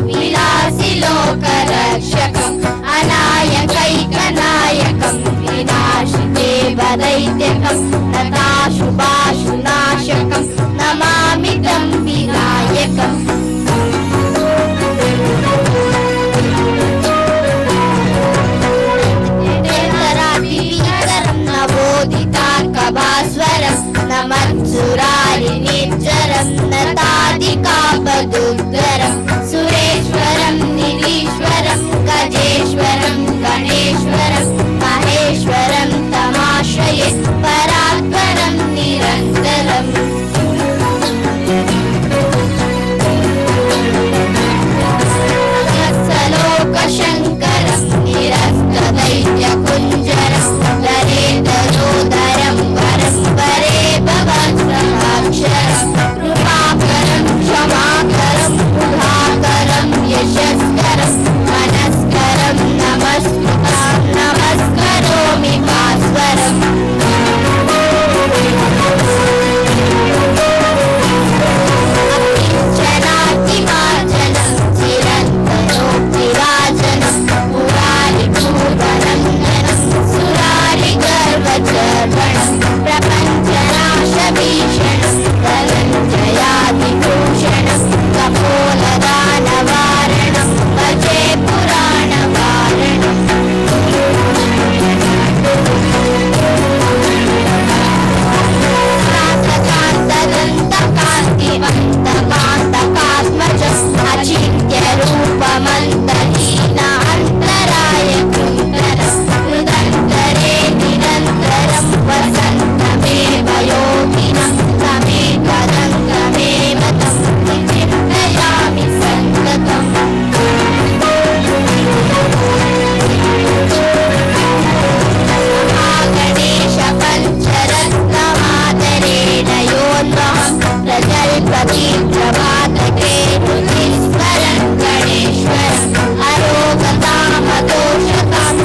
विलासि लोकरक्षकम् अनायकैकनायकं विनाशिते वदैत्यकं नताशुभाशुनाशकं नमामि तं विनायकम् नवोदितार्कभास्वरं नमत्सुरारिनिर्जरं नतादिकापदुग्धरं सुरेश्वरं निरीश्वरं गजेश्वरं गणेश्वरं महेश्वरं तमाश्रये परात्परं निरन्तरम् लोकशङ्करं निरस्तदैत्यकुञ्जरं दरेदरोदरं वरं वरे भवत्प्रभाक्षरं कृपाकरं क्षमाकरं बुधाकरं यशस्करं मनस्करं नमस्कृतां नमस्करोमि भास्वरम् अकिञ्चनातिमार्जनं चिरन्तरोक्तिराजनं पुरारिभूतनन्दनं सुरारिगर्वचर्वणं प्रपञ्चनाशभीषणं धनञ्जयादिभूषणं कपोलदानवारणं भजे पुराणवारणम् कान्तकान्तकान्तिवन्तकान्तकात्मजम् अचिन्त्यरूपमन्तहीन अन्तराय कृन्तरं हृदन्तरे निरन्तरं वसन्तमेव योगिनं तमेकदन्तमेव तं चिन्तयामि सन्ततम् महागणेश पञ्चरत्नमादरेण योन्वहं प्रजल्पतीर्थवातके हृदिस्मरन् गणेश्वरम् अरोगतामदोषतां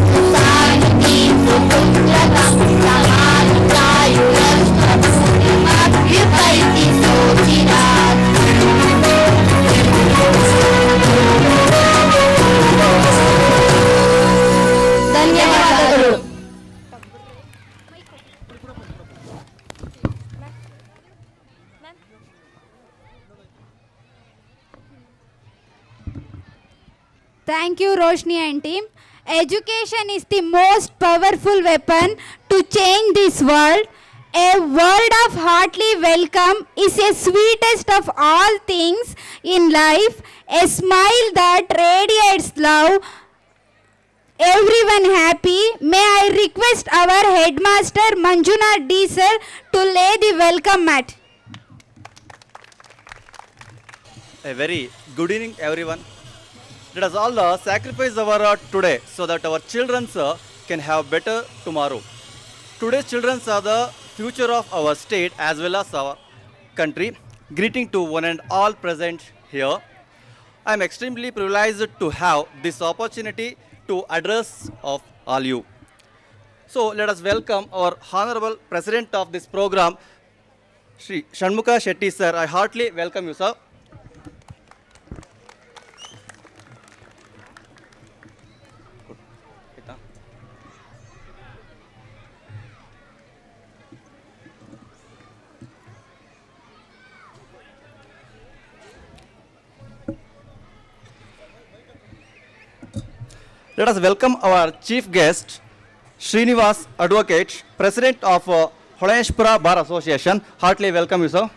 सुसानितीं सुपुत्रतां समानुतायुरष्टभूतिमभ्युपैति सोचिरात् ಧನ್ಯವಾದಗಳು. Thank you, Roshni and team. Education is the most powerful weapon to change this world. A word of heartily welcome is a sweetest of all things in life. A smile that radiates love, everyone happy. May I request our headmaster Manjunath D sir to lay the welcome mat. A very good evening, everyone. Let us all sacrifice our today so that our children can have better tomorrow. Today's children are the future of our state as well as our country. Greeting to one and all present here. I am extremely privileged to have this opportunity to address of all you. So let us welcome our honorable president of this program, Shri Shanmukha Shetty sir. I heartily welcome you, sir. Let us welcome our chief guest, Srinivas Advocate, President of Holaneshpura Bar Association. Heartily welcome you, sir.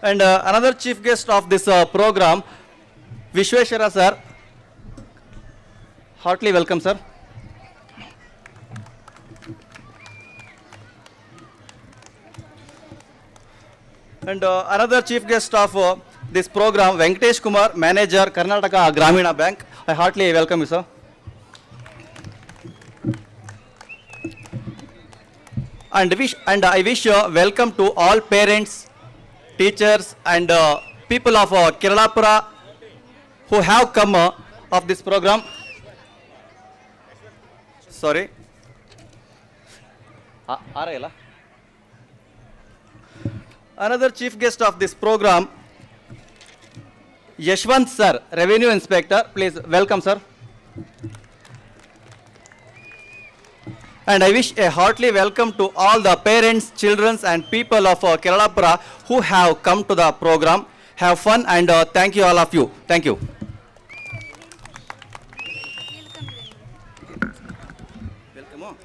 And another chief guest of this program, Vishweshwara sir. Heartily welcome, sir. And another chief guest of this program, Venkatesh Kumar, Manager, Karnataka Gramina Bank. I heartily welcome you, sir. And I wish welcome to all parents, teachers, and people of Keralapura who have come of this program. Sorry. another chief guest of this program, Yashwant sir, Revenue Inspector. Please welcome, sir. And I wish a heartily welcome to all the parents, children and people of Keralapura who have come to the program. Have fun and thank you all of you. Thank you.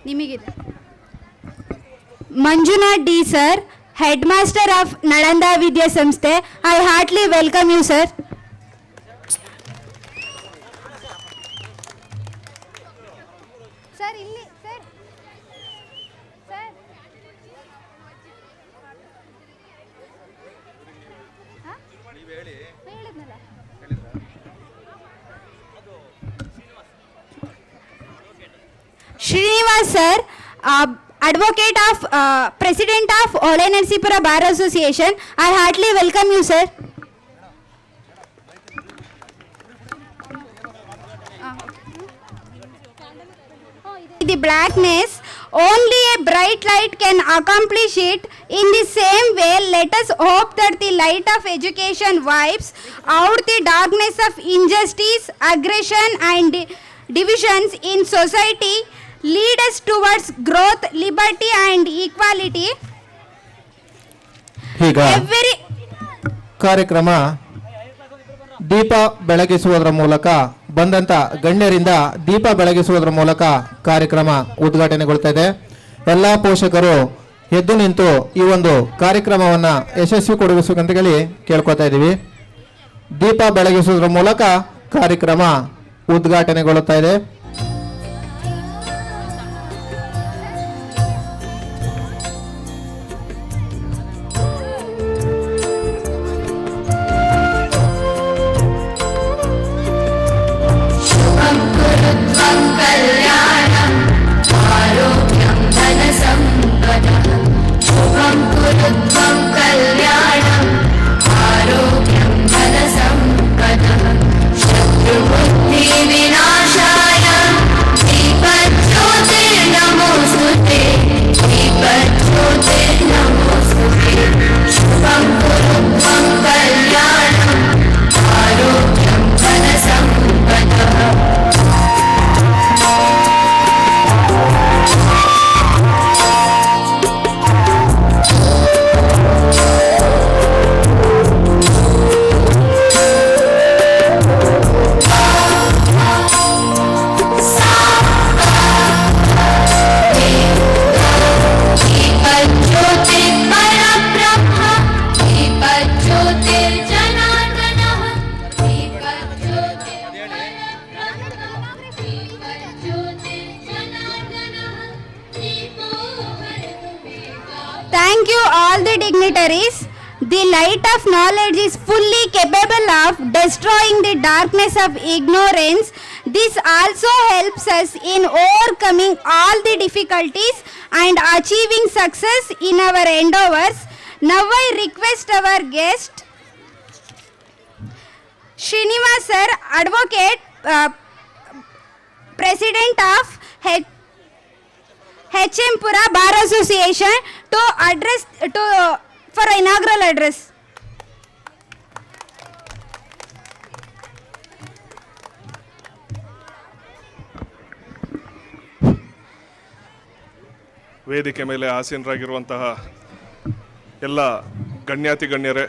ನಿಮಗಿದೆ Manjunath D sir, head master of Nalanda ವಿದ್ಯಾಸಂಸ್ಥೆ. I heartly welcome you sir. Sir ಇಲ್ಲಿ sir sir ಹೇಳಿದ್ನಲ್ಲ. Srinivas sir, advocate of president of Ole Narsipura Bar Association. I heartily welcome you, sir. The blackness, only a bright light can accomplish it. In the same way, let us hope that the light of education wipes out the darkness of injustice, aggression and divisions in society. Lead us towards growth, liberty and equality. ಈಗ ಕಾರ್ಯಕ್ರಮ ದೀಪ ಬೆಳಗಿಸುವುದರ ಮೂಲಕ ಬಂದಂತ ಗಣ್ಯರಿಂದ ದೀಪ ಬೆಳಗಿಸುವುದರ ಮೂಲಕ ಕಾರ್ಯಕ್ರಮ ಉದ್ಘಾಟನೆಗೊಳ್ತಾ ಇದೆ. ಎಲ್ಲಾ ಪೋಷಕರು ಎದ್ದು ನಿಂತು ಈ ಒಂದು ಕಾರ್ಯಕ್ರಮವನ್ನ ಯಶಸ್ವಿಗೊಳಿಸಬೇಕಂತ ಹೇಳಿ ಕೇಳ್ಕೊತಾ ಇದ್ದೀವಿ. ದೀಪ ಬೆಳಗಿಸುವುದರ ಮೂಲಕ ಕಾರ್ಯಕ್ರಮ ಉದ್ಘಾಟನೆಗೊಳ್ಳುತ್ತಾ ಇದೆ. Thank you all the dignitaries. The light of knowledge is fully capable of destroying the darkness of ignorance. This also helps us in overcoming all the difficulties and achieving success in our endeavors. Now I request our guest, Srinivas sir, advocate, president of HM Pura Bar Association, to address for inaugural address. ವೇದಿಕೆ ಮೇಲೆ ಆಸೀನರಾಗಿರುವಂತಹ ಎಲ್ಲ ಗಣ್ಯಾತಿ ಗಣ್ಯರೇ,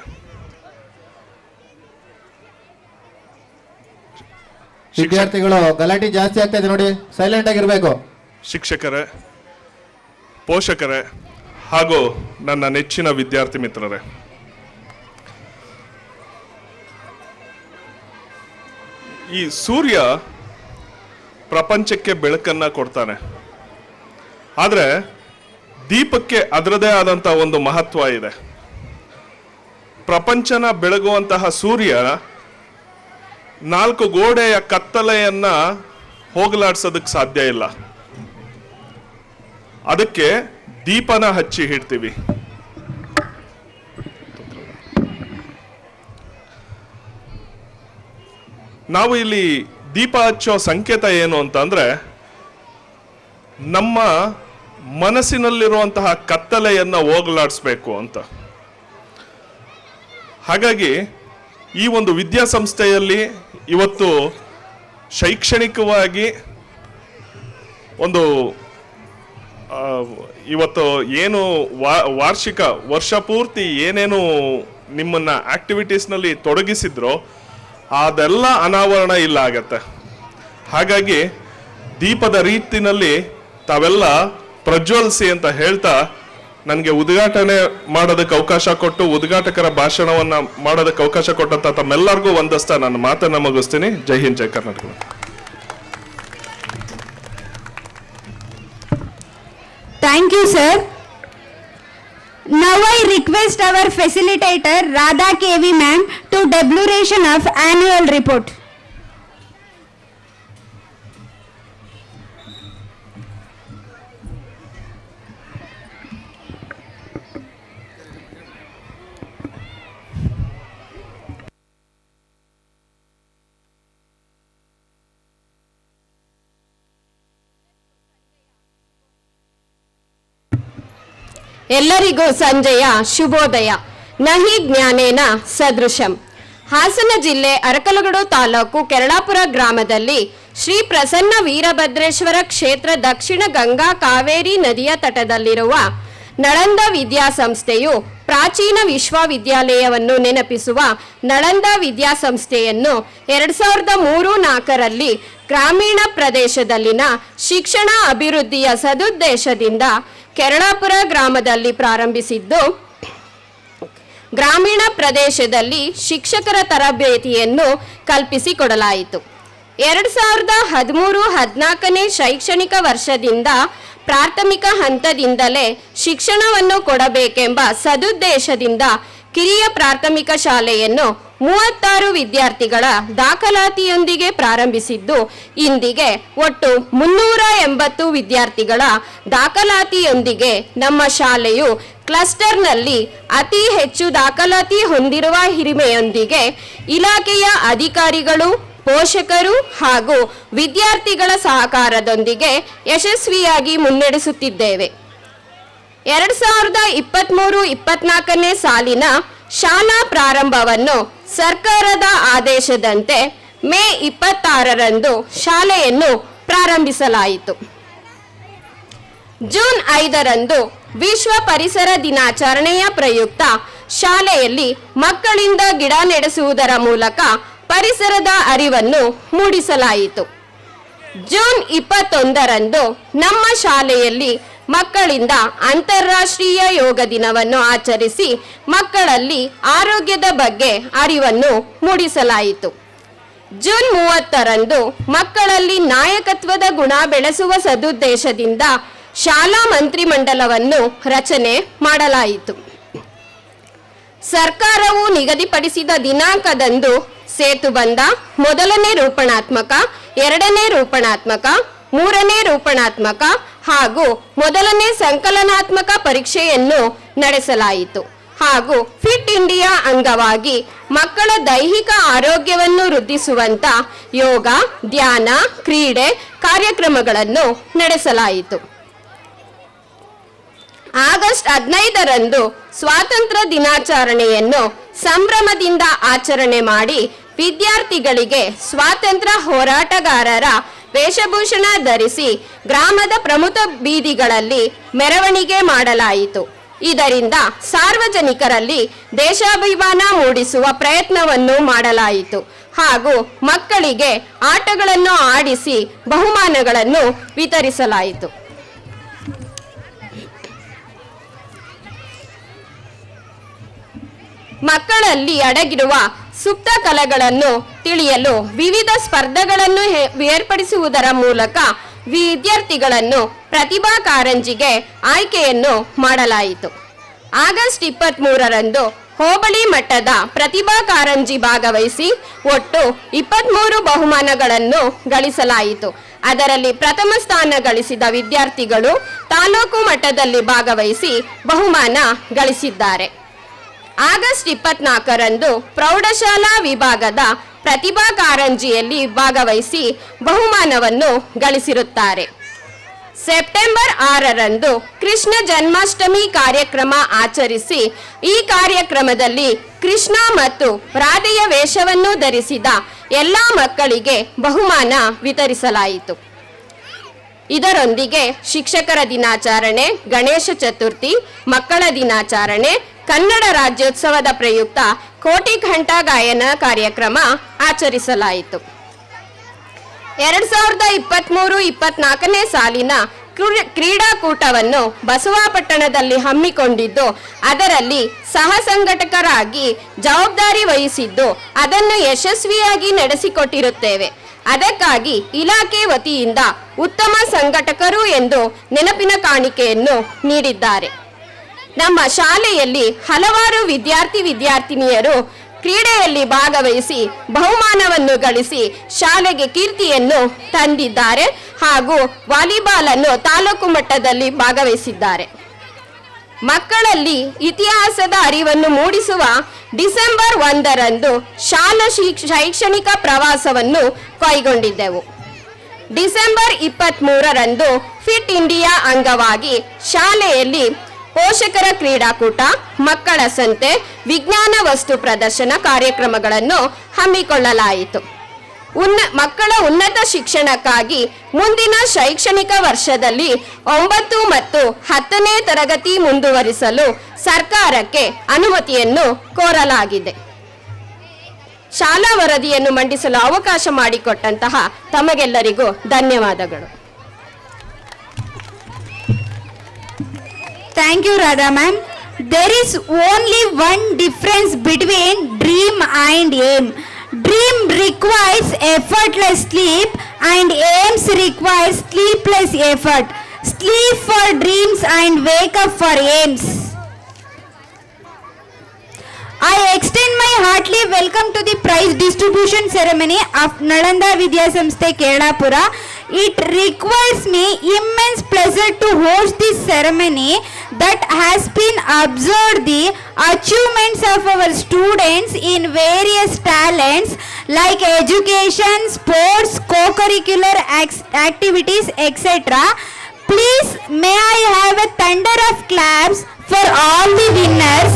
ವಿದ್ಯಾರ್ಥಿಗಳು ಗಲಾಟೆ ಜಾಸ್ತಿ ಆಗ್ತಾ ಇದೆ ನೋಡಿ, silent ಆಗಿರ್ಬೇಕು. ಶಿಕ್ಷಕರೇ, ಪೋಷಕರೇ ಹಾಗೂ ನನ್ನ ನೆಚ್ಚಿನ ವಿದ್ಯಾರ್ಥಿ ಮಿತ್ರರೇ, ಈ ಸೂರ್ಯ ಪ್ರಪಂಚಕ್ಕೆ ಬೆಳಕನ್ನ ಕೊಡ್ತಾನೆ. ಆದರೆ ದೀಪಕ್ಕೆ ಅದರದೇ ಆದಂಥ ಒಂದು ಮಹತ್ವ ಇದೆ. ಪ್ರಪಂಚನ ಬೆಳಗುವಂತಹ ಸೂರ್ಯ 4 ಗೋಡೆಯ ಕತ್ತಲೆಯನ್ನ ಹೋಗಲಾಡಿಸೋದಕ್ಕೆ ಸಾಧ್ಯ ಇಲ್ಲ. ಅದಕ್ಕೆ ದೀಪನ ಹಚ್ಚಿ ಇಡ್ತೀವಿ. ನಾವು ಇಲ್ಲಿ ದೀಪ ಹಚ್ಚೋ ಸಂಕೇತ ಏನು ಅಂತಂದ್ರೆ, ನಮ್ಮ ಮನಸ್ಸಿನಲ್ಲಿರುವಂತಹ ಕತ್ತಲೆಯನ್ನ ಹೋಗಲಾಡಿಸ್ಬೇಕು ಅಂತ. ಹಾಗಾಗಿ ಈ ಒಂದು ವಿದ್ಯಾಸಂಸ್ಥೆಯಲ್ಲಿ ಇವತ್ತು ಶೈಕ್ಷಣಿಕವಾಗಿ ಒಂದು ಇವತ್ತು ಏನು ವಾರ್ಷಿಕ ವರ್ಷ ಪೂರ್ತಿ ಏನೇನು ನಿಮ್ಮನ್ನ ಆಕ್ಟಿವಿಟೀಸ್ನಲ್ಲಿ ತೊಡಗಿಸಿದ್ರೋ ಅದೆಲ್ಲ ಅನಾವರಣ ಇಲ್ಲ ಆಗತ್ತೆ. ಹಾಗಾಗಿ ದೀಪದ ರೀತಿನಲ್ಲಿ ತಾವೆಲ್ಲ ಪ್ರಜ್ವಲಿಸಿ ಅಂತ ಹೇಳ್ತಾ ನನಗೆ ಉದ್ಘಾಟನೆ ಮಾಡೋದಕ್ಕೆ ಅವಕಾಶ ಕೊಟ್ಟು ಉದ್ಘಾಟಕರ ಭಾಷಣವನ್ನ ಮಾಡೋದಕ್ಕೆ ಅವಕಾಶ ಕೊಟ್ಟಂತ ತಮ್ಮೆಲ್ಲರಿಗೂ ಒಂದಸ್ತ ನನ್ನ ಮಾತನ್ನ ಮುಗಿಸ್ತೀನಿ. ಜೈ ಹಿಂದ್, ಜೈ Karnataka. Thank you, sir. Now I request our facilitator Radha KV ma'am to declaration of annual report. ಎಲ್ಲರಿಗೂ ಸಂಜೆಯ ಶುಭೋದಯ. ನಹಿ ಜ್ಞಾನೇನ ಸದೃಶಂ. ಹಾಸನ ಜಿಲ್ಲೆ ಅರಕಲಗೂಡು ತಾಲೂಕು ಕೆರಳಾಪುರ ಗ್ರಾಮದಲ್ಲಿ ಶ್ರೀ ಪ್ರಸನ್ನ ವೀರಭದ್ರೇಶ್ವರ ಕ್ಷೇತ್ರ ದಕ್ಷಿಣ ಗಂಗಾ ಕಾವೇರಿ ನದಿಯ ತಟದಲ್ಲಿರುವ ನಳಂದ ವಿದ್ಯಾಸಂಸ್ಥೆಯು ಪ್ರಾಚೀನ ವಿಶ್ವವಿದ್ಯಾಲಯವನ್ನು ನೆನಪಿಸುವ ನಳಂದ ವಿದ್ಯಾಸಂಸ್ಥೆಯನ್ನು 2003-4ರಲ್ಲಿ ಗ್ರಾಮೀಣ ಪ್ರದೇಶದಲ್ಲಿನ ಶಿಕ್ಷಣ ಅಭಿವೃದ್ಧಿಯ ಸದುದ್ದೇಶದಿಂದ ಕೆರಳಾಪುರ ಗ್ರಾಮದಲ್ಲಿ ಪ್ರಾರಂಭಿಸಿದ್ದು, ಗ್ರಾಮೀಣ ಪ್ರದೇಶದಲ್ಲಿ ಶಿಕ್ಷಕರ ತರಬೇತಿಯನ್ನು ಕಲ್ಪಿಸಿಕೊಡಲಾಯಿತು. 2013-14ನೇ ಶೈಕ್ಷಣಿಕ ವರ್ಷದಿಂದ ಪ್ರಾಥಮಿಕ ಹಂತದಿಂದಲೇ ಶಿಕ್ಷಣವನ್ನು ಕೊಡಬೇಕೆಂಬ ಸದುದ್ದೇಶದಿಂದ ಕಿರಿಯ ಪ್ರಾಥಮಿಕ ಶಾಲೆಯನ್ನು 36 ವಿದ್ಯಾರ್ಥಿಗಳ ದಾಖಲಾತಿಯೊಂದಿಗೆ ಪ್ರಾರಂಭಿಸಿದ್ದು, ಇಂದಿಗೆ ಒಟ್ಟು 380 ವಿದ್ಯಾರ್ಥಿಗಳ ದಾಖಲಾತಿಯೊಂದಿಗೆ ನಮ್ಮ ಶಾಲೆಯು ಕ್ಲಸ್ಟರ್ನಲ್ಲಿ ಅತಿ ಹೆಚ್ಚು ದಾಖಲಾತಿ ಹೊಂದಿರುವ ಹಿರಿಮೆಯೊಂದಿಗೆ ಇಲಾಖೆಯ ಅಧಿಕಾರಿಗಳು, ಪೋಷಕರು ಹಾಗೂ ವಿದ್ಯಾರ್ಥಿಗಳ ಸಹಕಾರದೊಂದಿಗೆ ಯಶಸ್ವಿಯಾಗಿ ಮುನ್ನಡೆಸುತ್ತಿದ್ದೇವೆ. 2023-24ನೇ ಸಾಲಿನ ಶಾಲಾ ಪ್ರಾರಂಭವನ್ನು ಸರ್ಕಾರದ ಆದೇಶದಂತೆ ಮೇ 26ರಂದು ಶಾಲೆಯನ್ನು ಪ್ರಾರಂಭಿಸಲಾಯಿತು. ಜೂನ್ 5ರಂದು ವಿಶ್ವ ಪರಿಸರ ದಿನಾಚರಣೆಯ ಪ್ರಯುಕ್ತ ಶಾಲೆಯಲ್ಲಿ ಮಕ್ಕಳಿಂದ ಗಿಡ ನೆಡೆಸುವುದರ ಮೂಲಕ ಪರಿಸರದ ಅರಿವನ್ನು ಮೂಡಿಸಲಾಯಿತು. ಜೂನ್ 21ರಂದು ನಮ್ಮ ಶಾಲೆಯಲ್ಲಿ ಮಕ್ಕಳಿಂದ ಅಂತಾರಾಷ್ಟ್ರೀಯ ಯೋಗ ದಿನವನ್ನು ಆಚರಿಸಿ ಮಕ್ಕಳಲ್ಲಿ ಆರೋಗ್ಯದ ಬಗ್ಗೆ ಅರಿವನ್ನು ಮೂಡಿಸಲಾಯಿತು. ಜೂನ್ 30ರಂದು ಮಕ್ಕಳಲ್ಲಿ ನಾಯಕತ್ವದ ಗುಣ ಬೆಳೆಸುವ ಸದುದ್ದೇಶದಿಂದ ಶಾಲಾ ಮಂತ್ರಿಮಂಡಲವನ್ನು ರಚನೆ ಮಾಡಲಾಯಿತು. ಸರ್ಕಾರವು ನಿಗದಿಪಡಿಸಿದ ದಿನಾಂಕದಂದು ಸೇತುಬಂಧ, 1ನೇ ರೂಪಣಾತ್ಮಕ, 2ನೇ ರೂಪಣಾತ್ಮಕ, 3ನೇ ರೂಪಣಾತ್ಮಕ ಹಾಗೂ 1ನೇ ಸಂಕಲನಾತ್ಮಕ ಪರೀಕ್ಷೆಯನ್ನು ನಡೆಸಲಾಯಿತು. ಹಾಗೂ ಫಿಟ್ ಇಂಡಿಯಾ ಅಂಗವಾಗಿ ಮಕ್ಕಳ ದೈಹಿಕ ಆರೋಗ್ಯವನ್ನು ವೃದ್ಧಿಸುವಂತ ಯೋಗ, ಧ್ಯಾನ, ಕ್ರೀಡೆ ಕಾರ್ಯಕ್ರಮಗಳನ್ನು ನಡೆಸಲಾಯಿತು. ಆಗಸ್ಟ್ 15ರಂದು ಸ್ವಾತಂತ್ರ್ಯ ದಿನಾಚರಣೆಯನ್ನು ಸಂಭ್ರಮದಿಂದ ಆಚರಣೆ ಮಾಡಿ ವಿದ್ಯಾರ್ಥಿಗಳಿಗೆ ಸ್ವಾತಂತ್ರ್ಯ ಹೋರಾಟಗಾರರ ವೇಷಭೂಷಣ ಧರಿಸಿ ಗ್ರಾಮದ ಪ್ರಮುಖ ಬೀದಿಗಳಲ್ಲಿ ಮೆರವಣಿಗೆ ಮಾಡಲಾಯಿತು. ಇದರಿಂದ ಸಾರ್ವಜನಿಕರಲ್ಲಿ ದೇಶಾಭಿಮಾನ ಮೂಡಿಸುವ ಪ್ರಯತ್ನವನ್ನು ಮಾಡಲಾಯಿತು ಹಾಗೂ ಮಕ್ಕಳಿಗೆ ಆಟಗಳನ್ನು ಆಡಿಸಿ ಬಹುಮಾನಗಳನ್ನು ವಿತರಿಸಲಾಯಿತು. ಮಕ್ಕಳಲ್ಲಿ ಅಡಗಿರುವ ಸುಪ್ತ ಕಲೆಗಳನ್ನು ತಿಳಿಯಲು ವಿವಿಧ ಸ್ಪರ್ಧೆಗಳನ್ನು ಏರ್ಪಡಿಸುವುದರ ಮೂಲಕ ವಿದ್ಯಾರ್ಥಿಗಳನ್ನು ಪ್ರತಿಭಾ ಕಾರಂಜಿಗೆ ಆಯ್ಕೆಯನ್ನು ಮಾಡಲಾಯಿತು. ಆಗಸ್ಟ್ 23ರಂದು ಹೋಬಳಿ ಮಟ್ಟದ ಪ್ರತಿಭಾ ಕಾರಂಜಿ ಭಾಗವಹಿಸಿ ಒಟ್ಟು 23 ಬಹುಮಾನಗಳನ್ನು ಗಳಿಸಲಾಯಿತು. ಅದರಲ್ಲಿ ಪ್ರಥಮ ಸ್ಥಾನ ಗಳಿಸಿದ ವಿದ್ಯಾರ್ಥಿಗಳು ತಾಲೂಕು ಮಟ್ಟದಲ್ಲಿ ಭಾಗವಹಿಸಿ ಬಹುಮಾನ ಗಳಿಸಿದ್ದಾರೆ. ಆಗಸ್ಟ್ 24ರಂದು ಪ್ರೌಢಶಾಲಾ ವಿಭಾಗದ ಪ್ರತಿಭಾ ಕಾರಂಜಿಯಲ್ಲಿ ಭಾಗವಹಿಸಿ ಬಹುಮಾನವನ್ನು ಗಳಿಸಿರುತ್ತಾರೆ. ಸೆಪ್ಟೆಂಬರ್ 6ರಂದು ಕೃಷ್ಣ ಜನ್ಮಾಷ್ಟಮಿ ಕಾರ್ಯಕ್ರಮ ಆಚರಿಸಿ ಈ ಕಾರ್ಯಕ್ರಮದಲ್ಲಿ ಕೃಷ್ಣ ಮತ್ತು ರಾಧೆಯ ವೇಷವನ್ನು ಧರಿಸಿದ ಎಲ್ಲ ಮಕ್ಕಳಿಗೆ ಬಹುಮಾನ ವಿತರಿಸಲಾಯಿತು. ಇದರೊಂದಿಗೆ ಶಿಕ್ಷಕರ ದಿನಾಚರಣೆ, ಗಣೇಶ ಚತುರ್ಥಿ, ಮಕ್ಕಳ ದಿನಾಚರಣೆ, ಕನ್ನಡ ರಾಜ್ಯೋತ್ಸವದ ಪ್ರಯುಕ್ತ ಕೋಟಿ ಘಂಟಾ ಗಾಯನ ಕಾರ್ಯಕ್ರಮ ಆಚರಿಸಲಾಯಿತು. 2023-24ನೇ ಸಾಲಿನ ಕ್ರೀಡಾಕೂಟವನ್ನು ಬಸವಾಪಟ್ಟಣದಲ್ಲಿ ಹಮ್ಮಿಕೊಂಡಿದ್ದು, ಅದರಲ್ಲಿ ಸಹ ಸಂಘಟಕರಾಗಿ ಜವಾಬ್ದಾರಿ ವಹಿಸಿದ್ದು ಅದನ್ನು ಯಶಸ್ವಿಯಾಗಿ ನಡೆಸಿಕೊಟ್ಟಿರುತ್ತೇವೆ. ಅದಕ್ಕಾಗಿ ಇಲಾಖೆ ವತಿಯಿಂದ ಉತ್ತಮ ಸಂಘಟಕರು ಎಂದು ನೆನಪಿನ ಕಾಣಿಕೆಯನ್ನು ನೀಡಿದ್ದಾರೆ. ನಮ್ಮ ಶಾಲೆಯಲ್ಲಿ ಹಲವಾರು ವಿದ್ಯಾರ್ಥಿನಿಯರು ಕ್ರೀಡೆಯಲ್ಲಿ ಭಾಗವಹಿಸಿ ಬಹುಮಾನವನ್ನು ಗಳಿಸಿ ಶಾಲೆಗೆ ಕೀರ್ತಿಯನ್ನು ತಂದಿದ್ದಾರೆ ಹಾಗೂ ವಾಲಿಬಾಲ್ ಅನ್ನು ತಾಲೂಕು ಮಟ್ಟದಲ್ಲಿ ಭಾಗವಹಿಸಿದ್ದಾರೆ. ಮಕ್ಕಳಲ್ಲಿ ಇತಿಹಾಸದ ಅರಿವನ್ನು ಮೂಡಿಸುವ ಡಿಸೆಂಬರ್ 1ರಂದು ಶಾಲಾ ಶೈಕ್ಷಣಿಕ ಪ್ರವಾಸವನ್ನು ಕೈಗೊಂಡಿದ್ದೆವು. ಡಿಸೆಂಬರ್ 23ರಂದು ಫಿಟ್ ಇಂಡಿಯಾ ಅಂಗವಾಗಿ ಶಾಲೆಯಲ್ಲಿ ಪೋಷಕರ ಕ್ರೀಡಾಕೂಟ, ಮಕ್ಕಳ ಸಂತೆ, ವಿಜ್ಞಾನ ವಸ್ತು ಪ್ರದರ್ಶನ ಕಾರ್ಯಕ್ರಮಗಳನ್ನು ಹಮ್ಮಿಕೊಳ್ಳಲಾಯಿತು. ಮಕ್ಕಳ ಉನ್ನತ ಶಿಕ್ಷಣಕ್ಕಾಗಿ ಮುಂದಿನ ಶೈಕ್ಷಣಿಕ ವರ್ಷದಲ್ಲಿ 9 ಮತ್ತು 10ನೇ ತರಗತಿ ಮುಂದುವರಿಸಲು ಸರ್ಕಾರಕ್ಕೆ ಅನುಮತಿಯನ್ನು ಕೋರಲಾಗಿದೆ. ಶಾಲಾ ವರದಿಯನ್ನು ಮಂಡಿಸಲು ಅವಕಾಶ ಮಾಡಿಕೊಟ್ಟಂತಹ ತಮಗೆಲ್ಲರಿಗೂ ಧನ್ಯವಾದಗಳು. Thank you, Radha ma'am. There is only one difference between dream and aim. Dream requires effortless sleep and aims requires sleepless effort. Sleep for dreams and wake up for aims. I extend my heartily welcome to the prize distribution ceremony of Nalanda Vidya Samsthe Keralapura. It requires me immense pleasure to host this ceremony that has been observed the achievements of our students in various talents like education, sports, co-curricular activities, etc. Please may I have a thunder of claps for all the winners.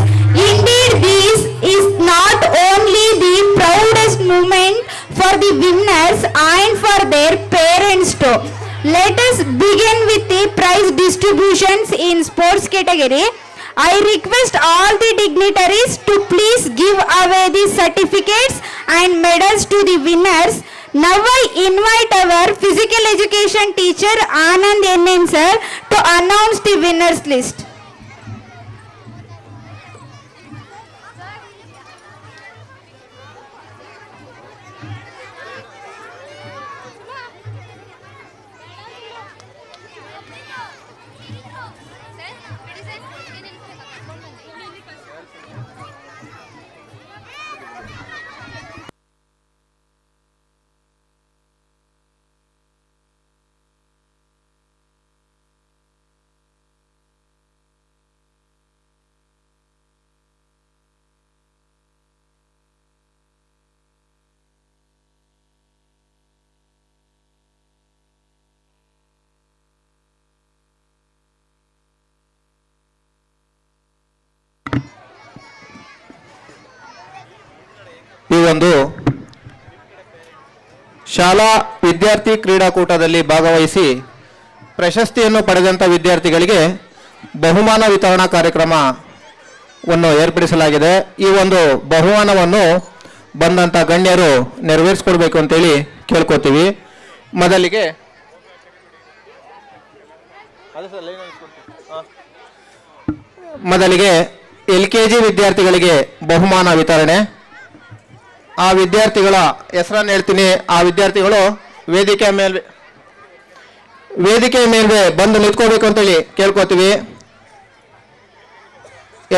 Indeed, this is not only the proudest moment for the winners and for their parents too. Let us begin with the prize distributions in sports category. I request all the dignitaries to please give away the certificates and medals to the winners. Now I invite our physical education teacher Anand NN sir to announce the winners list. ಈ ಒಂದು ಶಾಲಾ ವಿದ್ಯಾರ್ಥಿ ಕ್ರೀಡಾಕೂಟದಲ್ಲಿ ಭಾಗವಹಿಸಿ ಪ್ರಶಸ್ತಿಯನ್ನು ಪಡೆದಂಥ ವಿದ್ಯಾರ್ಥಿಗಳಿಗೆ ಬಹುಮಾನ ವಿತರಣಾ ಕಾರ್ಯಕ್ರಮವನ್ನು ಏರ್ಪಡಿಸಲಾಗಿದೆ. ಈ ಒಂದು ಬಹುಮಾನವನ್ನು ಬಂದಂಥ ಗಣ್ಯರು ನೆರವೇರಿಸಿಕೊಡ್ಬೇಕು ಅಂತೇಳಿ ಕೇಳ್ಕೊತೀವಿ. ಮೊದಲಿಗೆ LKG ವಿದ್ಯಾರ್ಥಿಗಳಿಗೆ ಬಹುಮಾನ ವಿತರಣೆ. ಆ ವಿದ್ಯಾರ್ಥಿಗಳ ಹೆಸರನ್ನು ಹೇಳ್ತೀನಿ. ಆ ವಿದ್ಯಾರ್ಥಿಗಳು ವೇದಿಕೆ ಮೇಲೆ ಬಂದು ನಿಂತ್ಕೋಬೇಕು ಅಂತೇಳಿ ಕೇಳ್ಕೊತೀವಿ.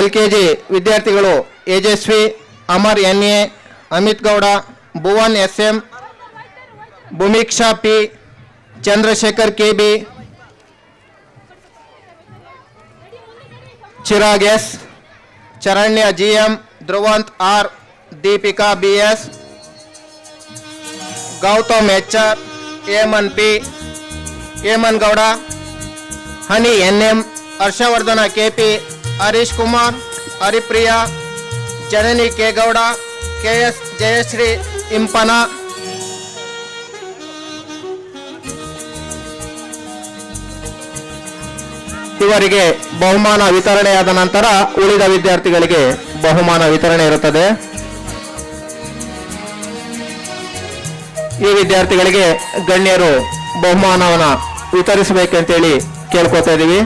LKG ವಿದ್ಯಾರ್ಥಿಗಳು Tejaswi, Amar NA, Amit Gowda, Bhuvan SM, Bhumiksha P, Chandrashekar KB, Chirag S, Charanya GM, Dhruvanth R, Deepika BS, Gautam HR, Heman P, Heman Gowda, Honey N M, Harshavardhana K P, Harish Kumar, Haripriya, Janani K Gowda, K S. Jayashree Impana, ಇವರಿಗೆ ಬಹುಮಾನ ವಿತರಣೆಯಾದ ನಂತರ ಉಳಿದ ವಿದ್ಯಾರ್ಥಿಗಳಿಗೆ ಬಹುಮಾನ ವಿತರಣೆ ಇರುತ್ತದೆ. ಈ ವಿದ್ಯಾರ್ಥಿಗಳಿಗೆ ಗಣ್ಯರು ಬಹುಮಾನವನ್ನು ವಿತರಿಸಬೇಕಂತೇಳಿ ಕೇಳ್ಕೊತಾ ಇದ್ದೀವಿ.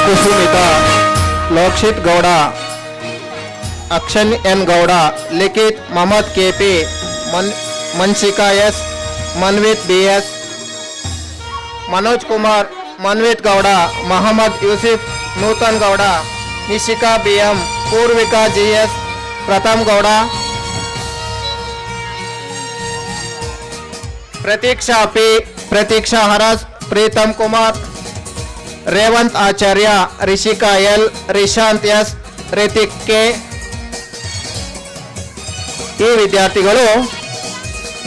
Kusumitha, Lokshith Gowda, Akshan N Gowda, Likhith Mohammed K P, Mansika S, Manvith B S, Manoj Kumar, Manvith Gowda, Mohammed Yusuf, Nuthan Gowda, Nishika B M, Purvika G S, Pratham Gowda, Prathiksha P, Prathiksha Aras, Preetham Kumar, Revanth Acharya, Rishika L, Rishanth S, Ritik K. ಈ ವಿದ್ಯಾರ್ಥಿಗಳು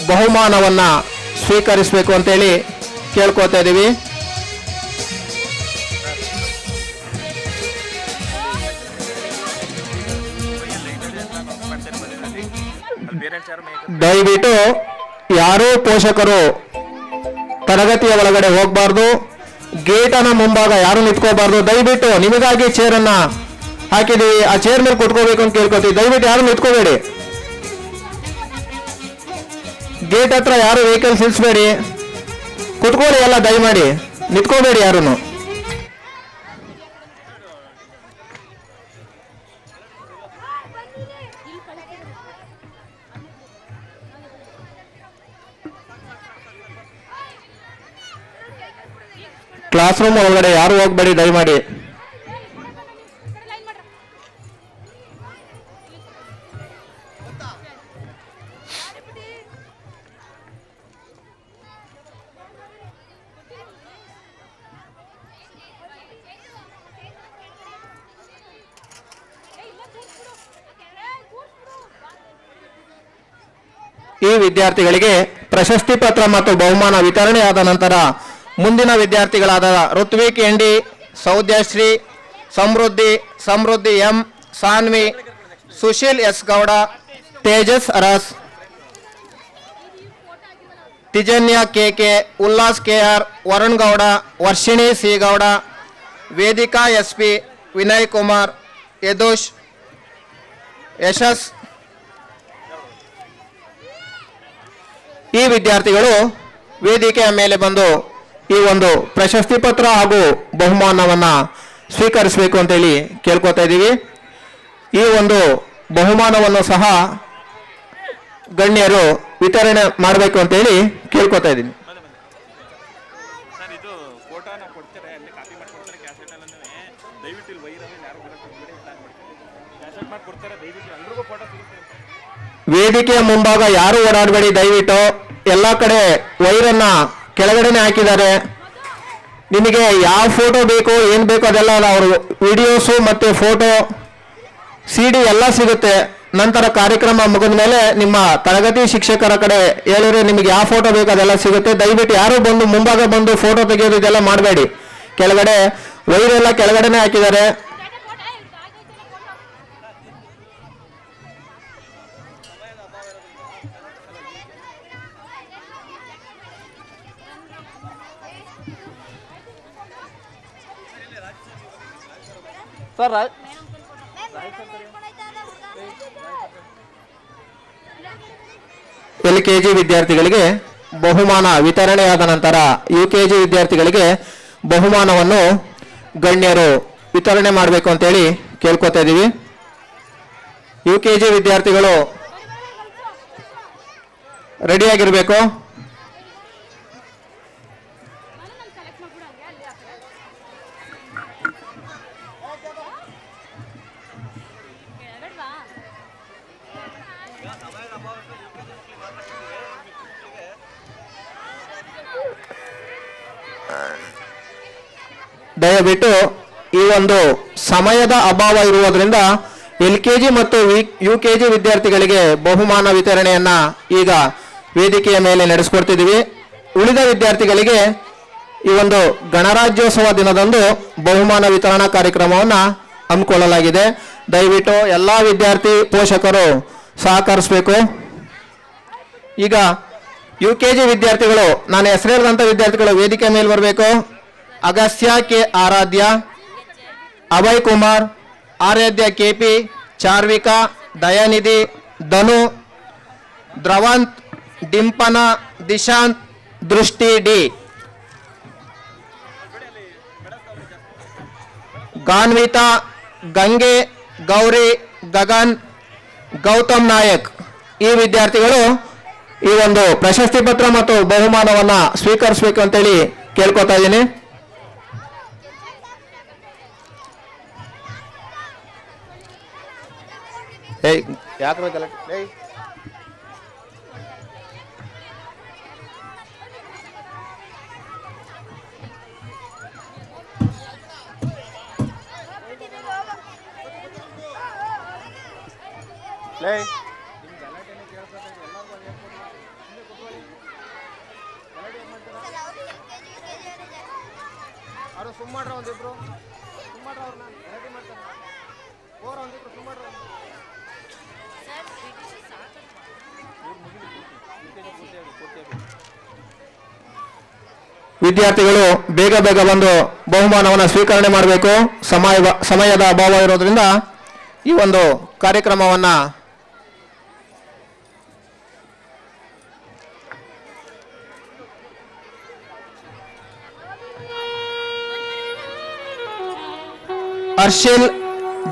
ಬಹುಮಾನವನ್ನ ಸ್ವೀಕರಿಸಬೇಕು ಅಂತೇಳಿ ಕೇಳ್ಕೊತಾ ಇದ್ದೀವಿ. ದಯವಿಟ್ಟು ಯಾರೂ ಪೋಷಕರು ತರಗತಿಯ ಒಳಗಡೆ ಹೋಗಬಾರ್ದು. ಗೇಟನ ಮುಂಭಾಗ ಯಾರು ನಿಂತ್ಕೋಬಾರ್ದು. ದಯವಿಟ್ಟು ನಿಮಗಾಗಿ ಚೇರನ್ನ ಹಾಕಿದೀವಿ, ಆ ಚೇರ್ ಮೇಲೆ ಕುತ್ಕೋಬೇಕು ಅಂತ ಕೇಳ್ಕೊತೀವಿ. ದಯವಿಟ್ಟು ಯಾರು ನಿಂತ್ಕೋಬೇಡಿ. ಗೇಟ್ ಹತ್ರ ಯಾರು ವೆಹಿಕಲ್ಸ್ ನಿಲ್ಸ್ಬೇಡಿ. ಕುತ್ಕೊಳ್ಳಿ ಎಲ್ಲ, ದಯಮಾಡಿ ನಿಂತ್ಕೋಬೇಡಿ ಯಾರು. ಕ್ಲಾಸ್ ರೂಮ್ ಒಳಗಡೆ ಯಾರು ಹೋಗ್ಬೇಡಿ ದಯಮಾಡಿ. ಈ ವಿದ್ಯಾರ್ಥಿಗಳಿಗೆ ಪ್ರಶಸ್ತಿ ಪತ್ರ ಮತ್ತು ಬಹುಮಾನ ವಿತರಣೆಯಾದ ನಂತರ ಮುಂದಿನ ವಿದ್ಯಾರ್ಥಿಗಳಾದ Rithvik N D, Soudyashree, Samruddhi M, Sanvi, Sushil S Gowda, Tejas Aras, Tijanya K, Ullas K R, Varun Gowda, Varshini C Gowda, Vedika S P, Vinay Kumar, Yadush, Yashas. ಈ ವಿದ್ಯಾರ್ಥಿಗಳು ವೇದಿಕೆಯ ಮೇಲೆ ಬಂದು ಈ ಒಂದು ಪ್ರಶಸ್ತಿ ಪತ್ರ ಹಾಗೂ ಬಹುಮಾನವನ್ನ ಸ್ವೀಕರಿಸಬೇಕು ಅಂತೇಳಿ ಕೇಳ್ಕೊತಾ ಇದ್ದೀವಿ. ಈ ಒಂದು ಬಹುಮಾನವನ್ನು ಸಹ ಗಣ್ಯರು ವಿತರಣೆ ಮಾಡಬೇಕು ಅಂತೇಳಿ ಕೇಳ್ಕೊತಾ ಇದ್ದೀನಿ. ವೇದಿಕೆಯ ಮುಂಭಾಗ ಯಾರು ಓಡಾಡಬೇಡಿ ದಯವಿಟ್ಟು. ಎಲ್ಲ ಕಡೆ ವೈರನ್ನ ಕೆಳಗಡೆನೆ ಹಾಕಿದ್ದಾರೆ. ನಿಮಗೆ ಯಾವ ಫೋಟೋ ಬೇಕು ಏನು ಬೇಕು ಅದೆಲ್ಲ ಅವರು ವಿಡಿಯೋಸು ಮತ್ತು ಫೋಟೋ CD ಎಲ್ಲ ಸಿಗುತ್ತೆ. ನಂತರ ಕಾರ್ಯಕ್ರಮ ಮುಗಿದ ಮೇಲೆ ನಿಮ್ಮ ತರಗತಿ ಶಿಕ್ಷಕರ ಕಡೆ ಹೇಳಿದ್ರೆ ನಿಮಗೆ ಯಾವ ಫೋಟೋ ಬೇಕು ಅದೆಲ್ಲ ಸಿಗುತ್ತೆ. ದಯವಿಟ್ಟು ಯಾರು ಬಂದು ಮುಂಭಾಗ ಬಂದು ಫೋಟೋ ತೆಗೆಯೋದು ಇದೆಲ್ಲ ಮಾಡಬೇಡಿ. ಕೆಳಗಡೆ ವೈರೆಲ್ಲ ಕೆಳಗಡೆನೆ ಹಾಕಿದ್ದಾರೆ. ಸರ್ LKG ವಿದ್ಯಾರ್ಥಿಗಳಿಗೆ ಬಹುಮಾನ ವಿತರಣೆಯಾದ ನಂತರ UKG ವಿದ್ಯಾರ್ಥಿಗಳಿಗೆ ಬಹುಮಾನವನ್ನು ಗಣ್ಯರು ವಿತರಣೆ ಮಾಡಬೇಕು ಅಂತೇಳಿ ಕೇಳ್ಕೊತಾ ಇದ್ದೀವಿ. UKG ವಿದ್ಯಾರ್ಥಿಗಳು ರೆಡಿಯಾಗಿರಬೇಕು. ದಯವಿಟ್ಟು ಈ ಒಂದು ಸಮಯದ ಅಭಾವ ಇರುವುದರಿಂದ LKG ಮತ್ತು UKG ವಿದ್ಯಾರ್ಥಿಗಳಿಗೆ ಬಹುಮಾನ ವಿತರಣೆಯನ್ನ ಈಗ ವೇದಿಕೆಯ ಮೇಲೆ ನಡೆಸಿಕೊಡ್ತಿದ್ದೀವಿ. ಉಳಿದ ವಿದ್ಯಾರ್ಥಿಗಳಿಗೆ ಈ ಒಂದು ಗಣರಾಜ್ಯೋತ್ಸವ ದಿನದಂದು ಬಹುಮಾನ ವಿತರಣಾ ಕಾರ್ಯಕ್ರಮವನ್ನು ಹಮ್ಮಿಕೊಳ್ಳಲಾಗಿದೆ. ದಯವಿಟ್ಟು ಎಲ್ಲ ವಿದ್ಯಾರ್ಥಿ ಪೋಷಕರು ಸಹಕರಿಸಬೇಕು. ಈಗ UKG ವಿದ್ಯಾರ್ಥಿಗಳು, ನಾನು ಹೆಸರೇಳಿದಂಥ ವಿದ್ಯಾರ್ಥಿಗಳು ವೇದಿಕೆ ಮೇಲೆ ಬರಬೇಕು. ಅಗಸ್ತ್ಯ ಕೆ ಆರಾಧ್ಯ, ಅಭಯ್ ಕುಮಾರ್, ಆರಾಧ್ಯ KP, ಚಾರ್ವಿಕಾ, ದಯಾನಿಧಿ, ಧನು, ದ್ರವಂತ್, ಡಿಂಪನ, ದಿಶಾಂತ್, ದೃಷ್ಟಿ ಡಿ, ಗಾನ್ವಿತಾ, ಗಂಗೆ, ಗೌರಿ, ಗಗನ್, ಗೌತಮ್ ನಾಯಕ್ ಈ ವಿದ್ಯಾರ್ಥಿಗಳು ಈ ಒಂದು ಪ್ರಶಸ್ತಿ ಪತ್ರ ಮತ್ತು ಬಹುಮಾನವನ್ನ ಸ್ವೀಕರಿಸಬೇಕು ಅಂತೇಳಿ ಕೇಳ್ಕೊತಾ ಇದ್ದೀನಿ. ಯಾಕೆ ಸುಮ್ಮಡ್ರ ಒಂದಿಬ್ರು ಸುಮ್ಮಡ್ರ ಅವ್ರನ್ನ ರೆಡಿ ಮಾಡ್ತಾರೆ ಓರ ಒಂದಿಬ್ರು ಸುಮ್ಮಡ್ರ ವಿದ್ಯಾರ್ಥಿಗಳು ಬೇಗ ಬೇಗ ಬಂದು ಬಹುಮಾನವನ್ನು ಸ್ವೀಕರಣೆ ಮಾಡಬೇಕು. ಸಮಯದ ಅಭಾವ ಇರೋದ್ರಿಂದ ಈ ಒಂದು ಕಾರ್ಯಕ್ರಮವನ್ನ ಹರ್ಷಿಲ್,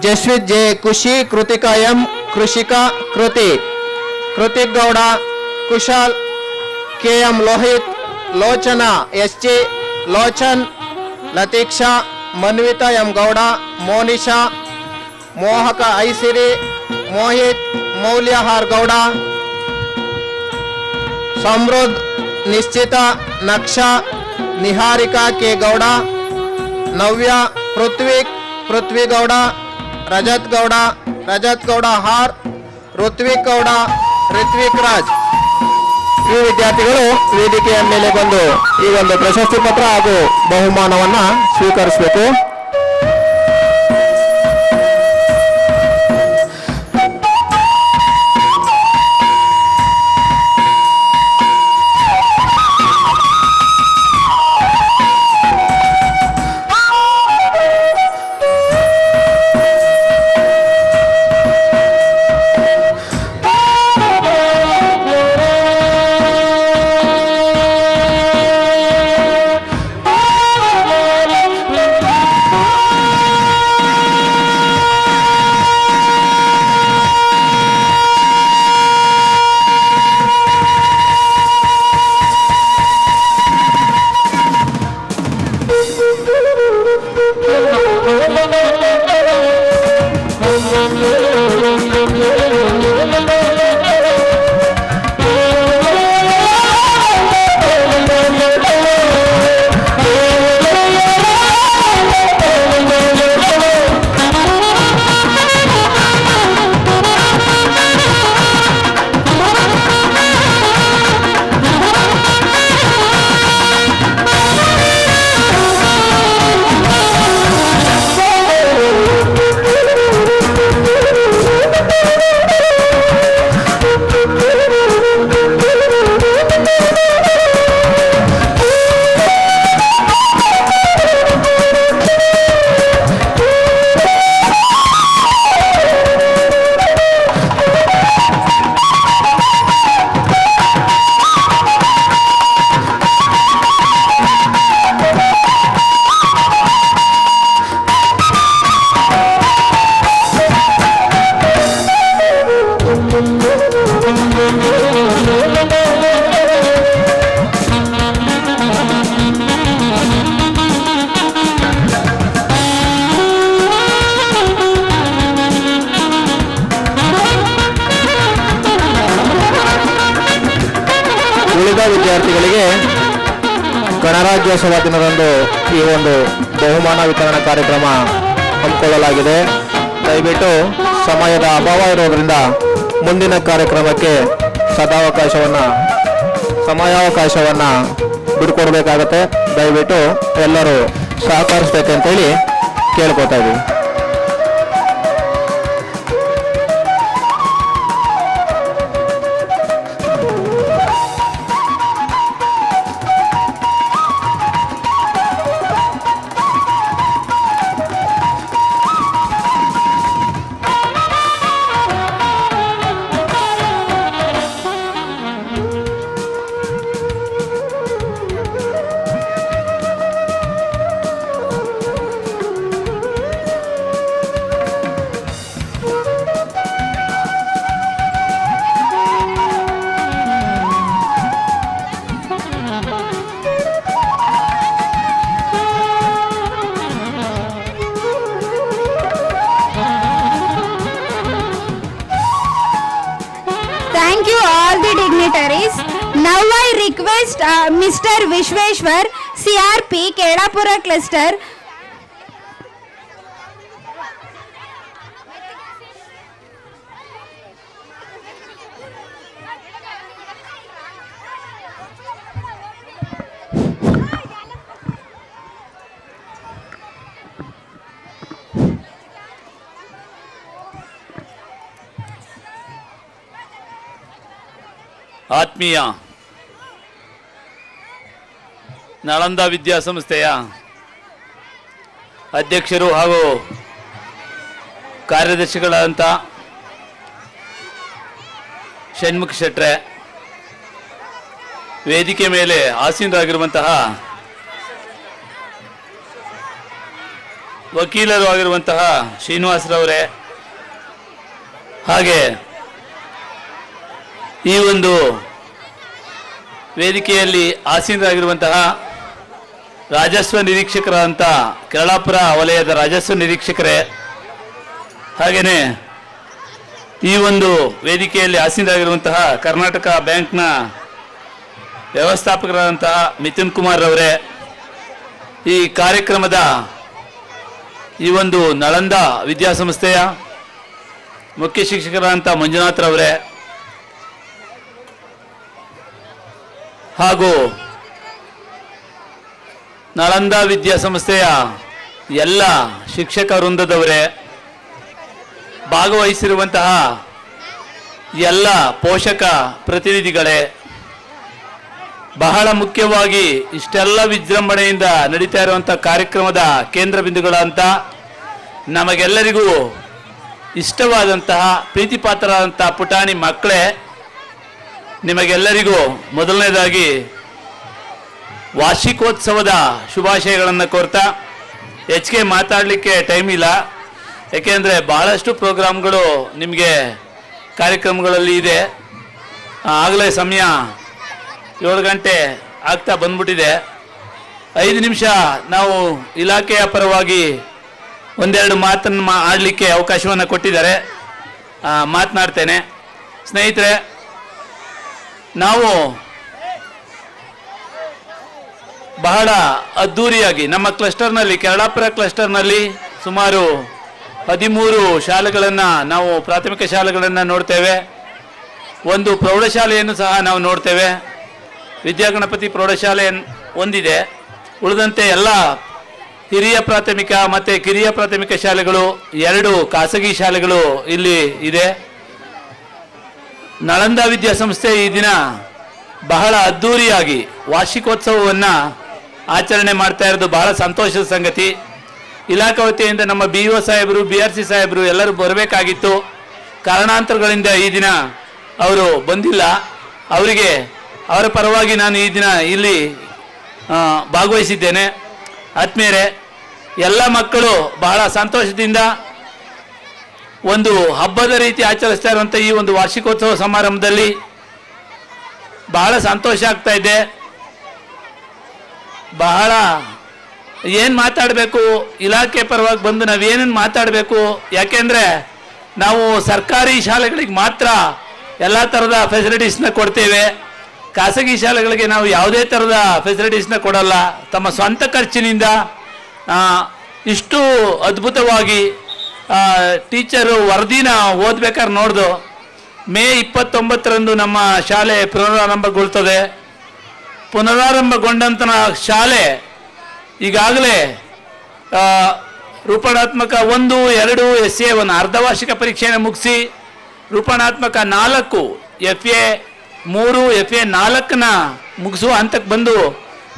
Jasvith J, Khushi, Krithika M, Krishika, Krithik Gowda, Kushal, KM Lohith, Lochana SG, Lochan, Lathiksha, Manvitha M Gowda, Monisha, Mohaka Aisiri, Mohith, Moulyahar Gowda, Samruddh, Nischitha, Naksha, Niharika K Gowda, Navya, Prithvi Gowda, Rajath Gowda ಹಾರ್, ಋತ್ವಿಕ್ ಗೌಡ, ರಿತ್ವಿಕ್ ರಾಜ್ ಈ ವಿದ್ಯಾರ್ಥಿಗಳು ವೇದಿಕೆಯ ಮೇಲೆ ಬಂದು ಈ ಒಂದು ಪ್ರಶಸ್ತಿ ಪತ್ರ ಹಾಗೂ ಬಹುಮಾನವನ್ನ ಸ್ವೀಕರಿಸಬೇಕು. ಉಳಿದ ವಿದ್ಯಾರ್ಥಿಗಳಿಗೆ ಗಣರಾಜ್ಯೋತ್ಸವ ದಿನದಂದು ಈ ಒಂದು ಬಹುಮಾನ ವಿತರಣಾ ಕಾರ್ಯಕ್ರಮ ಹಮ್ಮಿಕೊಳ್ಳಲಾಗಿದೆ. ದಯವಿಟ್ಟು ಸಮಯದ ಅಭಾವ ಇರೋದ್ರಿಂದ ಮುಂದಿನ ಕಾರ್ಯಕ್ರಮಕ್ಕೆ ಸಮಯಾವಕಾಶವನ್ನು ಬಿಡ್ಕೊಡ್ಬೇಕಾಗತ್ತೆ. ದಯವಿಟ್ಟು ಎಲ್ಲರೂ ಸಹಕರಿಸ್ಬೇಕಂತೇಳಿ ಕೇಳ್ಕೊತಾ ಇದ್ದೀವಿ. Thank you all the dignitaries. Now I request Mr. Vishweshwar, CRP, Kedapura Cluster. ಆತ್ಮೀಯ ನಳಂದ ವಿದ್ಯಾಸಂಸ್ಥೆಯ ಅಧ್ಯಕ್ಷರು ಹಾಗೂ ಕಾರ್ಯದರ್ಶಿಗಳಾದಂಥ ಷಣ್ಮುಖ ಶೆಟ್ರೆ, ವೇದಿಕೆ ಮೇಲೆ ಆಸೀನರಾಗಿರುವಂತಹ ವಕೀಲರು ಆಗಿರುವಂತಹ ಶ್ರೀನಿವಾಸರವರೇ, ಹಾಗೆ ಈ ಒಂದು ವೇದಿಕೆಯಲ್ಲಿ ಆಸೀನರಾಗಿರುವಂತಹ ರಾಜಸ್ವ ನಿರೀಕ್ಷಕರಾದಂಥ ಕೆರಳಾಪುರ ವಲಯದ ರಾಜಸ್ವ ನಿರೀಕ್ಷಕರೇ, ಹಾಗೆಯೇ ಈ ಒಂದು ವೇದಿಕೆಯಲ್ಲಿ ಆಸೀನರಾಗಿರುವಂತಹ ಕರ್ನಾಟಕ ಬ್ಯಾಂಕ್ನ ವ್ಯವಸ್ಥಾಪಕರಾದಂತಹ ಮಿಥುನ್ ಕುಮಾರ್ ಅವರೇ, ಈ ಕಾರ್ಯಕ್ರಮದ ಈ ಒಂದು ನಳಂದ ವಿದ್ಯಾಸಂಸ್ಥೆಯ ಮುಖ್ಯ ಶಿಕ್ಷಕರಾದಂಥ ಮಂಜುನಾಥ್ರವರೇ, ಹಾಗೂ ನಳಂದ ವಿದ್ಯಾಸಂಸ್ಥೆಯ ಎಲ್ಲ ಶಿಕ್ಷಕ ವೃಂದದವರೇ, ಭಾಗವಹಿಸಿರುವಂತಹ ಎಲ್ಲ ಪೋಷಕ ಪ್ರತಿನಿಧಿಗಳೇ, ಬಹಳ ಮುಖ್ಯವಾಗಿ ಇಷ್ಟೆಲ್ಲ ವಿಜೃಂಭಣೆಯಿಂದ ನಡೀತಾ ಇರುವಂಥ ಕಾರ್ಯಕ್ರಮದ ಕೇಂದ್ರ ಬಿಂದುಗಳಂತ ನಮಗೆಲ್ಲರಿಗೂ ಇಷ್ಟವಾದಂತಹ ಪ್ರೀತಿಪಾತ್ರರಾದಂಥ ಪುಟಾಣಿ ಮಕ್ಕಳೇ, ನಿಮಗೆಲ್ಲರಿಗೂ ಮೊದಲನೇದಾಗಿ ವಾರ್ಷಿಕೋತ್ಸವದ ಶುಭಾಶಯಗಳನ್ನು ಕೋರ್ತಾ, ಹೆಚ್ಚಿಗೆ ಮಾತಾಡಲಿಕ್ಕೆ ಟೈಮ್ ಇಲ್ಲ, ಏಕೆಂದರೆ ಬಹಳಷ್ಟು ಪ್ರೋಗ್ರಾಮ್ಗಳು ನಿಮಗೆ ಕಾರ್ಯಕ್ರಮಗಳಲ್ಲಿ ಇದೆ. ಆಗಲೇ ಸಮಯ 7 ಗಂಟೆ ಆಗ್ತಾ ಬಂದ್ಬಿಟ್ಟಿದೆ. 5 ನಿಮಿಷ ನಾವು ಇಲಾಖೆಯ ಪರವಾಗಿ ಒಂದೆರಡು ಮಾತನ್ನು ಆಡಲಿಕ್ಕೆ ಅವಕಾಶವನ್ನು ಕೊಟ್ಟಿದ್ದಾರೆ, ಮಾತನಾಡ್ತೇನೆ. ಸ್ನೇಹಿತರೆ, ನಾವು ಬಹಳ ಅದ್ಧೂರಿಯಾಗಿ ನಮ್ಮ ಕ್ಲಸ್ಟರ್ನಲ್ಲಿ, ಕೆರಳಾಪುರ ಕ್ಲಸ್ಟರ್ನಲ್ಲಿ ಸುಮಾರು 13 ಶಾಲೆಗಳನ್ನು ನಾವು ಪ್ರಾಥಮಿಕ ಶಾಲೆಗಳನ್ನು ನೋಡ್ತೇವೆ. ಒಂದು ಪ್ರೌಢಶಾಲೆಯನ್ನು ಸಹ ನಾವು ನೋಡ್ತೇವೆ. ವಿದ್ಯಾಗಣಪತಿ ಪ್ರೌಢಶಾಲೆ ಒಂದಿದೆ. ಉಳಿದಂತೆ ಎಲ್ಲ ಹಿರಿಯ ಪ್ರಾಥಮಿಕ ಮತ್ತು ಕಿರಿಯ ಪ್ರಾಥಮಿಕ ಶಾಲೆಗಳು, 2 ಖಾಸಗಿ ಶಾಲೆಗಳು ಇಲ್ಲಿ ಇದೆ. ನಳಂದ ವಿದ್ಯಾಸಂಸ್ಥೆ ಈ ದಿನ ಬಹಳ ಅದ್ಧೂರಿಯಾಗಿ ವಾರ್ಷಿಕೋತ್ಸವವನ್ನು ಆಚರಣೆ ಮಾಡ್ತಾ ಇರೋದು ಬಹಳ ಸಂತೋಷದ ಸಂಗತಿ. ಇಲಾಖೆ ವತಿಯಿಂದ ನಮ್ಮ BO ಸಾಹೇಬರು, BRC ಸಾಹೇಬರು ಎಲ್ಲರೂ ಬರಬೇಕಾಗಿತ್ತು. ಕಾರಣಾಂತರಗಳಿಂದ ಈ ದಿನ ಅವರು ಬಂದಿಲ್ಲ. ಅವರಿಗೆ ಅವರ ಪರವಾಗಿ ನಾನು ಈ ದಿನ ಇಲ್ಲಿ ಭಾಗವಹಿಸಿದ್ದೇನೆ. ಆತ್ಮೀಯರೇ, ಎಲ್ಲ ಮಕ್ಕಳು ಬಹಳ ಸಂತೋಷದಿಂದ ಒಂದು ಹಬ್ಬದ ರೀತಿ ಆಚರಿಸ್ತಾ ಇರುವಂಥ ಈ ಒಂದು ವಾರ್ಷಿಕೋತ್ಸವ ಸಮಾರಂಭದಲ್ಲಿ ಬಹಳ ಸಂತೋಷ ಆಗ್ತಾ ಇದೆ. ಬಹಳ ಏನು ಮಾತಾಡಬೇಕು, ಇಲಾಖೆ ಪರವಾಗಿ ಬಂದು ನಾವೇನೇನು ಮಾತಾಡಬೇಕು, ಯಾಕೆಂದರೆ ನಾವು ಸರ್ಕಾರಿ ಶಾಲೆಗಳಿಗೆ ಮಾತ್ರ ಎಲ್ಲ ಥರದ ಫೆಸಿಲಿಟೀಸ್ನ ಕೊಡ್ತೇವೆ. ಖಾಸಗಿ ಶಾಲೆಗಳಿಗೆ ನಾವು ಯಾವುದೇ ಥರದ ಫೆಸಿಲಿಟೀಸ್ನ ಕೊಡಲ್ಲ. ತಮ್ಮ ಸ್ವಂತ ಖರ್ಚಿನಿಂದ ಇಷ್ಟು ಅದ್ಭುತವಾಗಿ ಟೀಚರು ವರದಿನ ಓದ್ಬೇಕಾದ್ರೆ ನೋಡ್ದು. ಮೇ 29ರಂದು ನಮ್ಮ ಶಾಲೆ ಪುನರಾರಂಭಗೊಳ್ತದೆ. ಪುನರಾರಂಭಗೊಂಡಂಥ ಶಾಲೆ ಈಗಾಗಲೇ ರೂಪಣಾತ್ಮಕ 1, 2 SA1 ಅರ್ಧವಾರ್ಷಿಕ ಪರೀಕ್ಷೆಯನ್ನು ಮುಗಿಸಿ, ರೂಪಣಾತ್ಮಕ 4 FA 3 FA 4ನ ಮುಗಿಸುವ ಹಂತಕ್ಕೆ ಬಂದು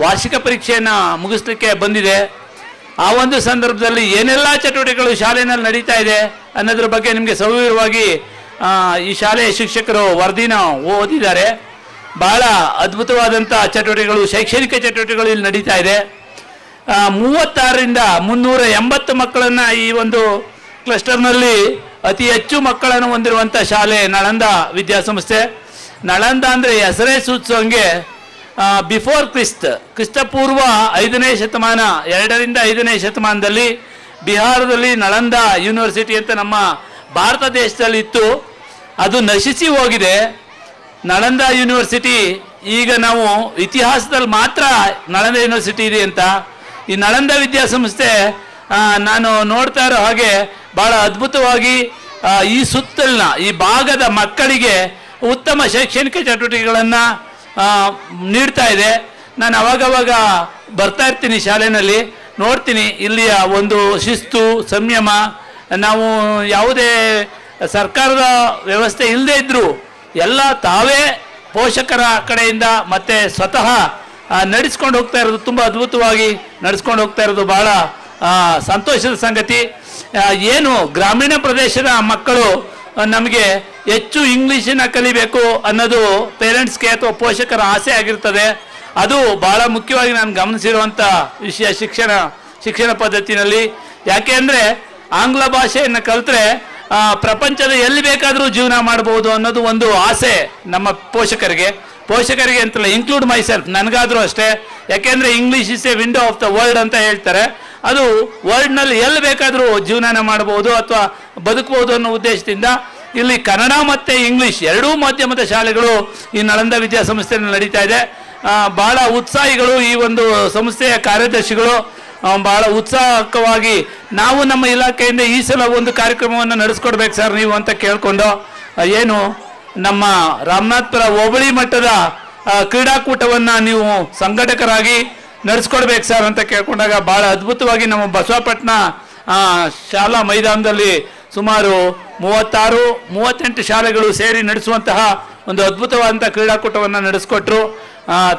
ವಾರ್ಷಿಕ ಪರೀಕ್ಷೆಯನ್ನು ಮುಗಿಸ್ಲಿಕ್ಕೆ ಬಂದಿದೆ. ಆ ಒಂದು ಸಂದರ್ಭದಲ್ಲಿ ಏನೆಲ್ಲ ಚಟುವಟಿಕೆಗಳು ಶಾಲೆಯಲ್ಲಿ ನಡೀತಾ ಇದೆ ಅನ್ನೋದ್ರ ಬಗ್ಗೆ ನಿಮಗೆ ಸವಿವರವಾಗಿ ಈ ಶಾಲೆಯ ಶಿಕ್ಷಕರು ವರದಿನ ಓದಿದ್ದಾರೆ. ಬಹಳ ಅದ್ಭುತವಾದಂಥ ಚಟುವಟಿಕೆಗಳು, ಶೈಕ್ಷಣಿಕ ಚಟುವಟಿಕೆಗಳು ಇಲ್ಲಿ ನಡೀತಾ ಇದೆ. 36ರಿಂದ 380 ಮಕ್ಕಳನ್ನು ಈ ಒಂದು ಕ್ಲಸ್ಟರ್ನಲ್ಲಿ ಅತಿ ಹೆಚ್ಚು ಮಕ್ಕಳನ್ನು ಹೊಂದಿರುವಂಥ ಶಾಲೆ ನಳಂದ ವಿದ್ಯಾಸಂಸ್ಥೆ. ನಳಂದ ಅಂದರೆ ಹೆಸರೇ ಸೂಚಿಸುವಂಗೆ ಬಿಫೋರ್ ಕ್ರಿಸ್ತಪೂರ್ವ 5ನೇ ಶತಮಾನ, 2ರಿಂದ 5ನೇ ಶತಮಾನದಲ್ಲಿ ಬಿಹಾರದಲ್ಲಿ ನಳಂದ ಯೂನಿವರ್ಸಿಟಿ ಅಂತ ನಮ್ಮ ಭಾರತ ದೇಶದಲ್ಲಿ ಇತ್ತು. ಅದು ನಶಿಸಿ ಹೋಗಿದೆ. ನಳಂದ ಯೂನಿವರ್ಸಿಟಿ ಈಗ ನಾವು ಇತಿಹಾಸದಲ್ಲಿ ಮಾತ್ರ ನಳಂದ ಯೂನಿವರ್ಸಿಟಿ ಇದೆ ಅಂತ. ಈ ನಳಂದ ವಿದ್ಯಾಸಂಸ್ಥೆ ನಾನು ನೋಡ್ತಾ ಇರೋ ಹಾಗೆ ಭಾಳ ಅದ್ಭುತವಾಗಿ ಈ ಸುತ್ತಲಿನ ಈ ಭಾಗದ ಮಕ್ಕಳಿಗೆ ಉತ್ತಮ ಶೈಕ್ಷಣಿಕ ಚಟುವಟಿಕೆಗಳನ್ನು ನೀಡ್ತಾ ಇದೆ. ನಾನು ಅವಾಗವಾಗ ಬರ್ತಾ ಇರ್ತೀನಿ ಶಾಲೆಯಲ್ಲಿ, ನೋಡ್ತೀನಿ ಇಲ್ಲಿಯ ಒಂದು ಶಿಸ್ತು, ಸಂಯಮ. ನಾವು ಯಾವುದೇ ಸರ್ಕಾರದ ವ್ಯವಸ್ಥೆ ಇಲ್ಲದೇ ಇದ್ದರೂ ಎಲ್ಲ ತಾವೇ ಪೋಷಕರ ಕಡೆಯಿಂದ ಮತ್ತು ಸ್ವತಃ ನಡೆಸ್ಕೊಂಡು ಹೋಗ್ತಾ ಇರೋದು, ತುಂಬ ಅದ್ಭುತವಾಗಿ ನಡೆಸ್ಕೊಂಡು ಹೋಗ್ತಾ ಇರೋದು ಭಾಳ ಸಂತೋಷದ ಸಂಗತಿ. ಏನು ಗ್ರಾಮೀಣ ಪ್ರದೇಶದ ಮಕ್ಕಳು ನಮಗೆ ಹೆಚ್ಚು ಇಂಗ್ಲೀಷನ್ನು ಕಲಿಬೇಕು ಅನ್ನೋದು ಪೇರೆಂಟ್ಸ್ಗೆ ಅಥವಾ ಪೋಷಕರ ಆಸೆ ಆಗಿರ್ತದೆ. ಅದು ಭಾಳ ಮುಖ್ಯವಾಗಿ ನಾನು ಗಮನಿಸಿರುವಂಥ ವಿಷಯ ಶಿಕ್ಷಣ ಪದ್ಧತಿನಲ್ಲಿ. ಯಾಕೆ ಅಂದರೆ ಆಂಗ್ಲ ಭಾಷೆಯನ್ನು ಕಲಿತ್ರೆ ಪ್ರಪಂಚದ ಎಲ್ಲಿ ಬೇಕಾದರೂ ಜೀವನ ಮಾಡ್ಬೋದು ಅನ್ನೋದು ಒಂದು ಆಸೆ ನಮ್ಮ ಪೋಷಕರಿಗೆ ಅಂತಲ್ಲ, ಇನ್ಕ್ಲೂಡ್ ಮೈಸೆಲ್ಫ್, ನನಗಾದರೂ ಅಷ್ಟೇ. ಯಾಕೆಂದರೆ English is A window of the world ಅಂತ ಹೇಳ್ತಾರೆ. ಅದು ವರ್ಲ್ಡ್ನಲ್ಲಿ ಎಲ್ಲಿ ಬೇಕಾದರೂ ಜೀವನ ಮಾಡ್ಬೋದು ಅಥವಾ ಬದುಕಬಹುದು ಅನ್ನೋ ಉದ್ದೇಶದಿಂದ ಇಲ್ಲಿ ಕನ್ನಡ ಮತ್ತು ಇಂಗ್ಲೀಷ್ ಎರಡೂ ಮಾಧ್ಯಮದ ಶಾಲೆಗಳು ಈ ನಳಂದ ವಿದ್ಯಾಸಂಸ್ಥೆಯಲ್ಲಿ ನಡೀತಾ ಇದೆ. ಭಾಳ ಉತ್ಸಾಹಿಗಳು ಈ ಒಂದು ಸಂಸ್ಥೆಯ ಕಾರ್ಯದರ್ಶಿಗಳು ಭಾಳ ಉತ್ಸಾಹಕವಾಗಿ ನಾವು ನಮ್ಮ ಇಲಾಖೆಯಿಂದ ಈ ಸಲ ಒಂದು ಕಾರ್ಯಕ್ರಮವನ್ನು ನಡೆಸ್ಕೊಡ್ಬೇಕು ಸರ್ ನೀವು ಅಂತ ಕೇಳಿಕೊಂಡು, ಏನು ನಮ್ಮ ರಾಮನಾಥ್ಪುರ ಹೋಬಳಿ ಮಟ್ಟದ ಕ್ರೀಡಾಕೂಟವನ್ನು ನೀವು ಸಂಘಟಕರಾಗಿ ನಡೆಸ್ಕೊಡ್ಬೇಕು ಸರ್ ಅಂತ ಕೇಳ್ಕೊಂಡಾಗ ಭಾಳ ಅದ್ಭುತವಾಗಿ ನಮ್ಮ ಬಸವಪಟ್ಟಣ ಶಾಲಾ ಮೈದಾನದಲ್ಲಿ ಸುಮಾರು 36-38 ಶಾಲೆಗಳು ಸೇರಿ ನಡೆಸುವಂತಹ ಒಂದು ಅದ್ಭುತವಾದಂಥ ಕ್ರೀಡಾಕೂಟವನ್ನು ನಡೆಸ್ಕೊಟ್ರು.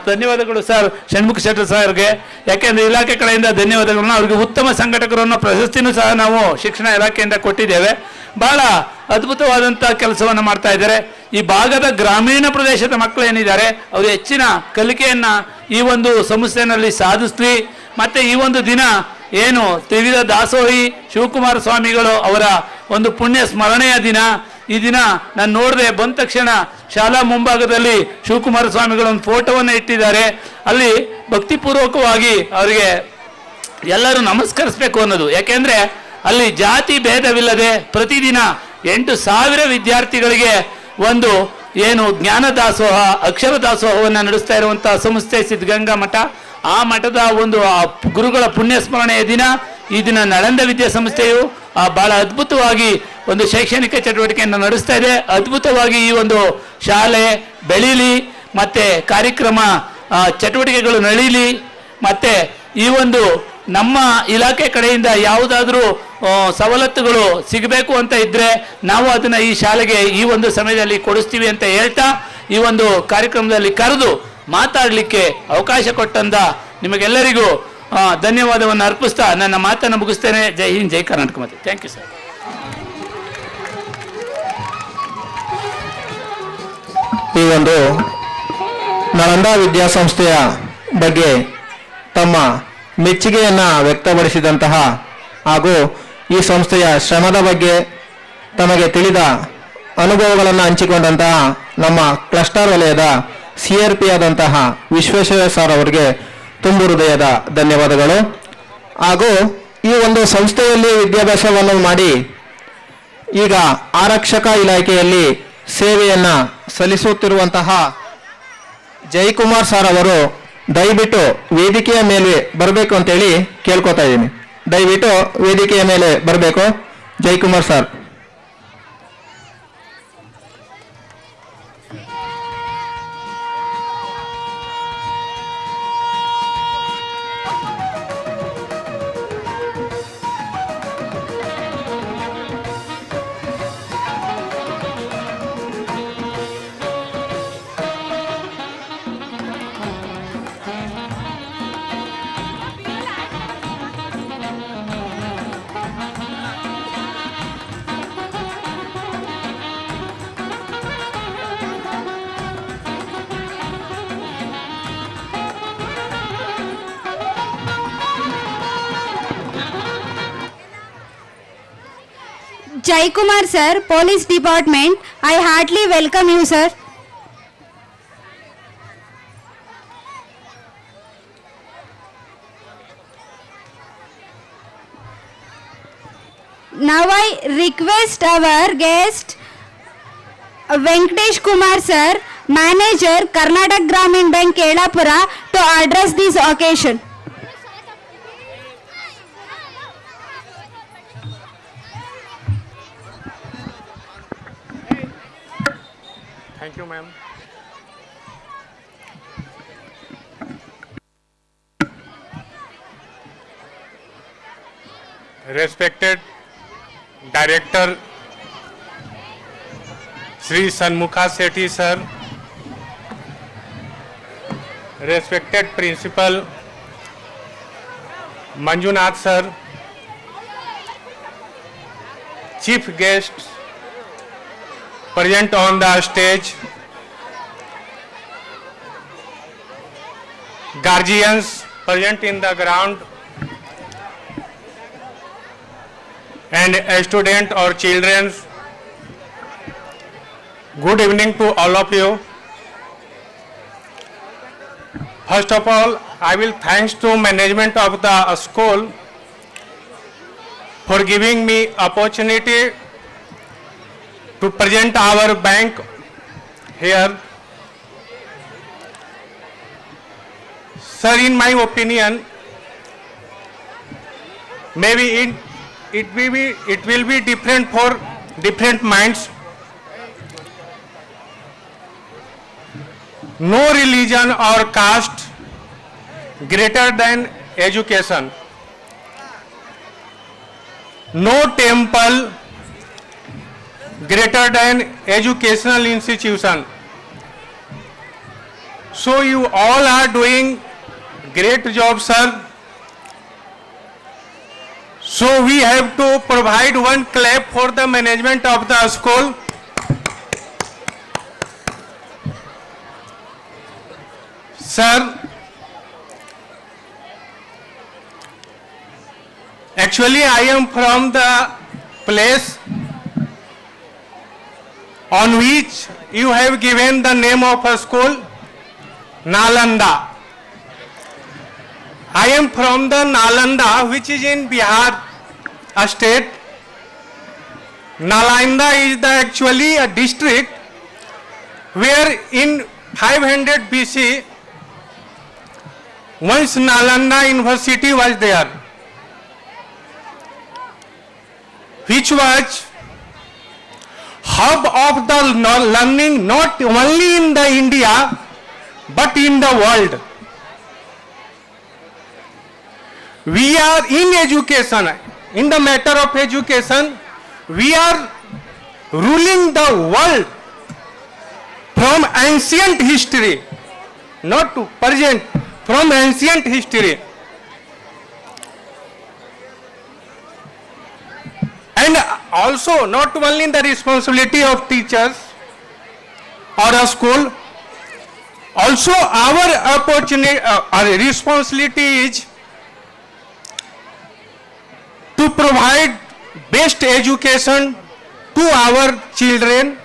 ಧನ್ಯವಾದಗಳು ಸರ್ ಷಣ್ಮುಖ ಶೆಟ್ಟರ್ ಸರ್ಗೆ. ಯಾಕೆಂದರೆ ಇಲಾಖೆ ಕಡೆಯಿಂದ ಧನ್ಯವಾದಗಳನ್ನ, ಅವರಿಗೆ ಉತ್ತಮ ಸಂಘಟಕರನ್ನು ಪ್ರಶಸ್ತಿನೂ ಸಹ ನಾವು ಶಿಕ್ಷಣ ಇಲಾಖೆಯಿಂದ ಕೊಟ್ಟಿದ್ದೇವೆ. ಭಾಳ ಅದ್ಭುತವಾದಂಥ ಕೆಲಸವನ್ನು ಮಾಡ್ತಾ ಇದ್ದಾರೆ. ಈ ಭಾಗದ ಗ್ರಾಮೀಣ ಪ್ರದೇಶದ ಮಕ್ಕಳು ಏನಿದ್ದಾರೆ ಅವರು ಹೆಚ್ಚಿನ ಕಲಿಕೆಯನ್ನು ಈ ಒಂದು ಸಂಸ್ಥೆಯಲ್ಲಿ ಸಾಧಿಸ್ಲಿ. ಮತ್ತು ಈ ಒಂದು ದಿನ ಏನು ತ್ರಿವಿಧ ದಾಸೋಹಿ ಶಿವಕುಮಾರ ಸ್ವಾಮಿಗಳು ಅವರ ಒಂದು ಪುಣ್ಯ ಸ್ಮರಣೆಯ ದಿನ. ಈ ದಿನ ನಾನು ನೋಡಿದೆ, ಬಂದ ತಕ್ಷಣ ಶಾಲಾ ಮುಂಭಾಗದಲ್ಲಿ ಶಿವಕುಮಾರ ಸ್ವಾಮಿಗಳ ಒಂದು ಫೋಟೋವನ್ನು ಇಟ್ಟಿದ್ದಾರೆ. ಅಲ್ಲಿ ಭಕ್ತಿಪೂರ್ವಕವಾಗಿ ಅವರಿಗೆ ಎಲ್ಲರೂ ನಮಸ್ಕರಿಸಬೇಕು ಅನ್ನೋದು. ಯಾಕೆಂದರೆ ಅಲ್ಲಿ ಜಾತಿ ಭೇದವಿಲ್ಲದೆ ಪ್ರತಿದಿನ 8,000 ವಿದ್ಯಾರ್ಥಿಗಳಿಗೆ ಒಂದು ಏನು ಜ್ಞಾನ ದಾಸೋಹ, ಅಕ್ಷರ ದಾಸೋಹವನ್ನು ನಡೆಸ್ತಾ ಇರುವಂಥ ಸಂಸ್ಥೆ ಸಿದ್ಧಗಂಗಾ ಮಠ. ಆ ಮಠದ ಒಂದು ಗುರುಗಳ ಪುಣ್ಯ ಸ್ಮರಣೆಯ ದಿನ ಈ ದಿನ ನಳಂದ ವಿದ್ಯಾಸಂಸ್ಥೆಯು ಭಾಳ ಅದ್ಭುತವಾಗಿ ಒಂದು ಶೈಕ್ಷಣಿಕ ಚಟುವಟಿಕೆಯನ್ನು ನಡೆಸ್ತಾ ಇದೆ. ಅದ್ಭುತವಾಗಿ ಈ ಒಂದು ಶಾಲೆ ಬೆಳೀಲಿ, ಮತ್ತು ಕಾರ್ಯಕ್ರಮ ಚಟುವಟಿಕೆಗಳು ನಡೀಲಿ. ಮತ್ತು ಈ ಒಂದು ನಮ್ಮ ಇಲಾಖೆ ಕಡೆಯಿಂದ ಯಾವುದಾದ್ರೂ ಸವಲತ್ತುಗಳು ಸಿಗಬೇಕು ಅಂತ ಇದ್ದರೆ ನಾವು ಅದನ್ನು ಈ ಶಾಲೆಗೆ ಈ ಒಂದು ಸಮಯದಲ್ಲಿ ಕೊಡಿಸ್ತೀವಿ ಅಂತ ಹೇಳ್ತಾ ಈ ಒಂದು ಕಾರ್ಯಕ್ರಮದಲ್ಲಿ ಕರೆದು ಮಾತಾಡಲಿಕ್ಕೆ ಅವಕಾಶ ಕೊಟ್ಟಂತ ನಿಮಗೆಲ್ಲರಿಗೂ ಧನ್ಯವಾದವನ್ನು ಅರ್ಪಿಸ್ತಾ ನನ್ನ ಮಾತನ್ನು ಮುಗಿಸ್ತೇನೆ. ಜೈ ಹಿಂದ್, ಜೈ ಕರ್ನಾಟಕ. ಮತ್ತೆ ಥ್ಯಾಂಕ್ ಯು ಸರ್. ಈ ಒಂದು ನಳಂದ ವಿದ್ಯಾಸಂಸ್ಥೆಯ ಬಗ್ಗೆ ತಮ್ಮ ಮೆಚ್ಚುಗೆಯನ್ನು ವ್ಯಕ್ತಪಡಿಸಿದಂತಹ ಹಾಗೂ ಈ ಸಂಸ್ಥೆಯ ಶ್ರಮದ ಬಗ್ಗೆ ತಮಗೆ ತಿಳಿದ ಅನುಭವಗಳನ್ನು ಹಂಚಿಕೊಂಡಂತಹ ನಮ್ಮ ಕ್ಲಸ್ಟರ್ ವಲಯದ CRP ಆದಂತಹ ವಿಶ್ವೇಶ್ವರ ಸರ್ ಅವರಿಗೆ ತುಂಬು ಹೃದಯದ ಧನ್ಯವಾದಗಳು. ಹಾಗೂ ಈ ಒಂದು ಸಂಸ್ಥೆಯಲ್ಲಿ ವಿದ್ಯಾಭ್ಯಾಸವನ್ನು ಮಾಡಿ ಈಗ ಆರಕ್ಷಕ ಇಲಾಖೆಯಲ್ಲಿ ಸೇವೆಯನ್ನು ಸಲ್ಲಿಸುತ್ತಿರುವಂತಹ ಜಯಕುಮಾರ್ ಸರ್ ಅವರು ದಯವಿಟ್ಟು ವೇದಿಕೆಯ ಮೇಲೆ ಬರಬೇಕು ಅಂತೇಳಿ ಕೇಳ್ಕೊತಾ ಇದ್ದೀನಿ. ದಯವಿಟ್ಟು ವೇದಿಕೆಯ ಮೇಲೆ ಬರಬೇಕು Jayakumar sir. Jaikumar sir, Police Department, I heartily welcome you, sir. Now I request our guest Venkatesh Kumar sir, Manager, Karnataka Gramin Bank, Kedapura, to address this occasion. Thank you, ma'am. Respected Director Sri Sanmukha Sethi sir, respected Principal Manjunath sir, Chief guests present on the stage, guardians present in the ground, and students or children, good evening to all of you. First of all, I will thanks to management of the school for giving me opportunity to present our bank here. Sir, in my opinion, maybe it will be different for different minds. No religion or caste greater than education. No temple greater than educational institution. So you all are doing great job, sir. So we have to provide one clap for the management of the school. Sir, actually I am from the place on which you have given the name of a school, Nalanda. I am from the Nalanda, which is in Bihar state. Nalanda is actually a district where in 500 BC, once Nalanda University was there, which was hub of the learning not only in the India but in the world. We are in education, in the matter of education, we are ruling the world from ancient history, not to present, from ancient history. And also not only the responsibility of teachers or a school, also our opportunity, our responsibility is to provide best education to our children.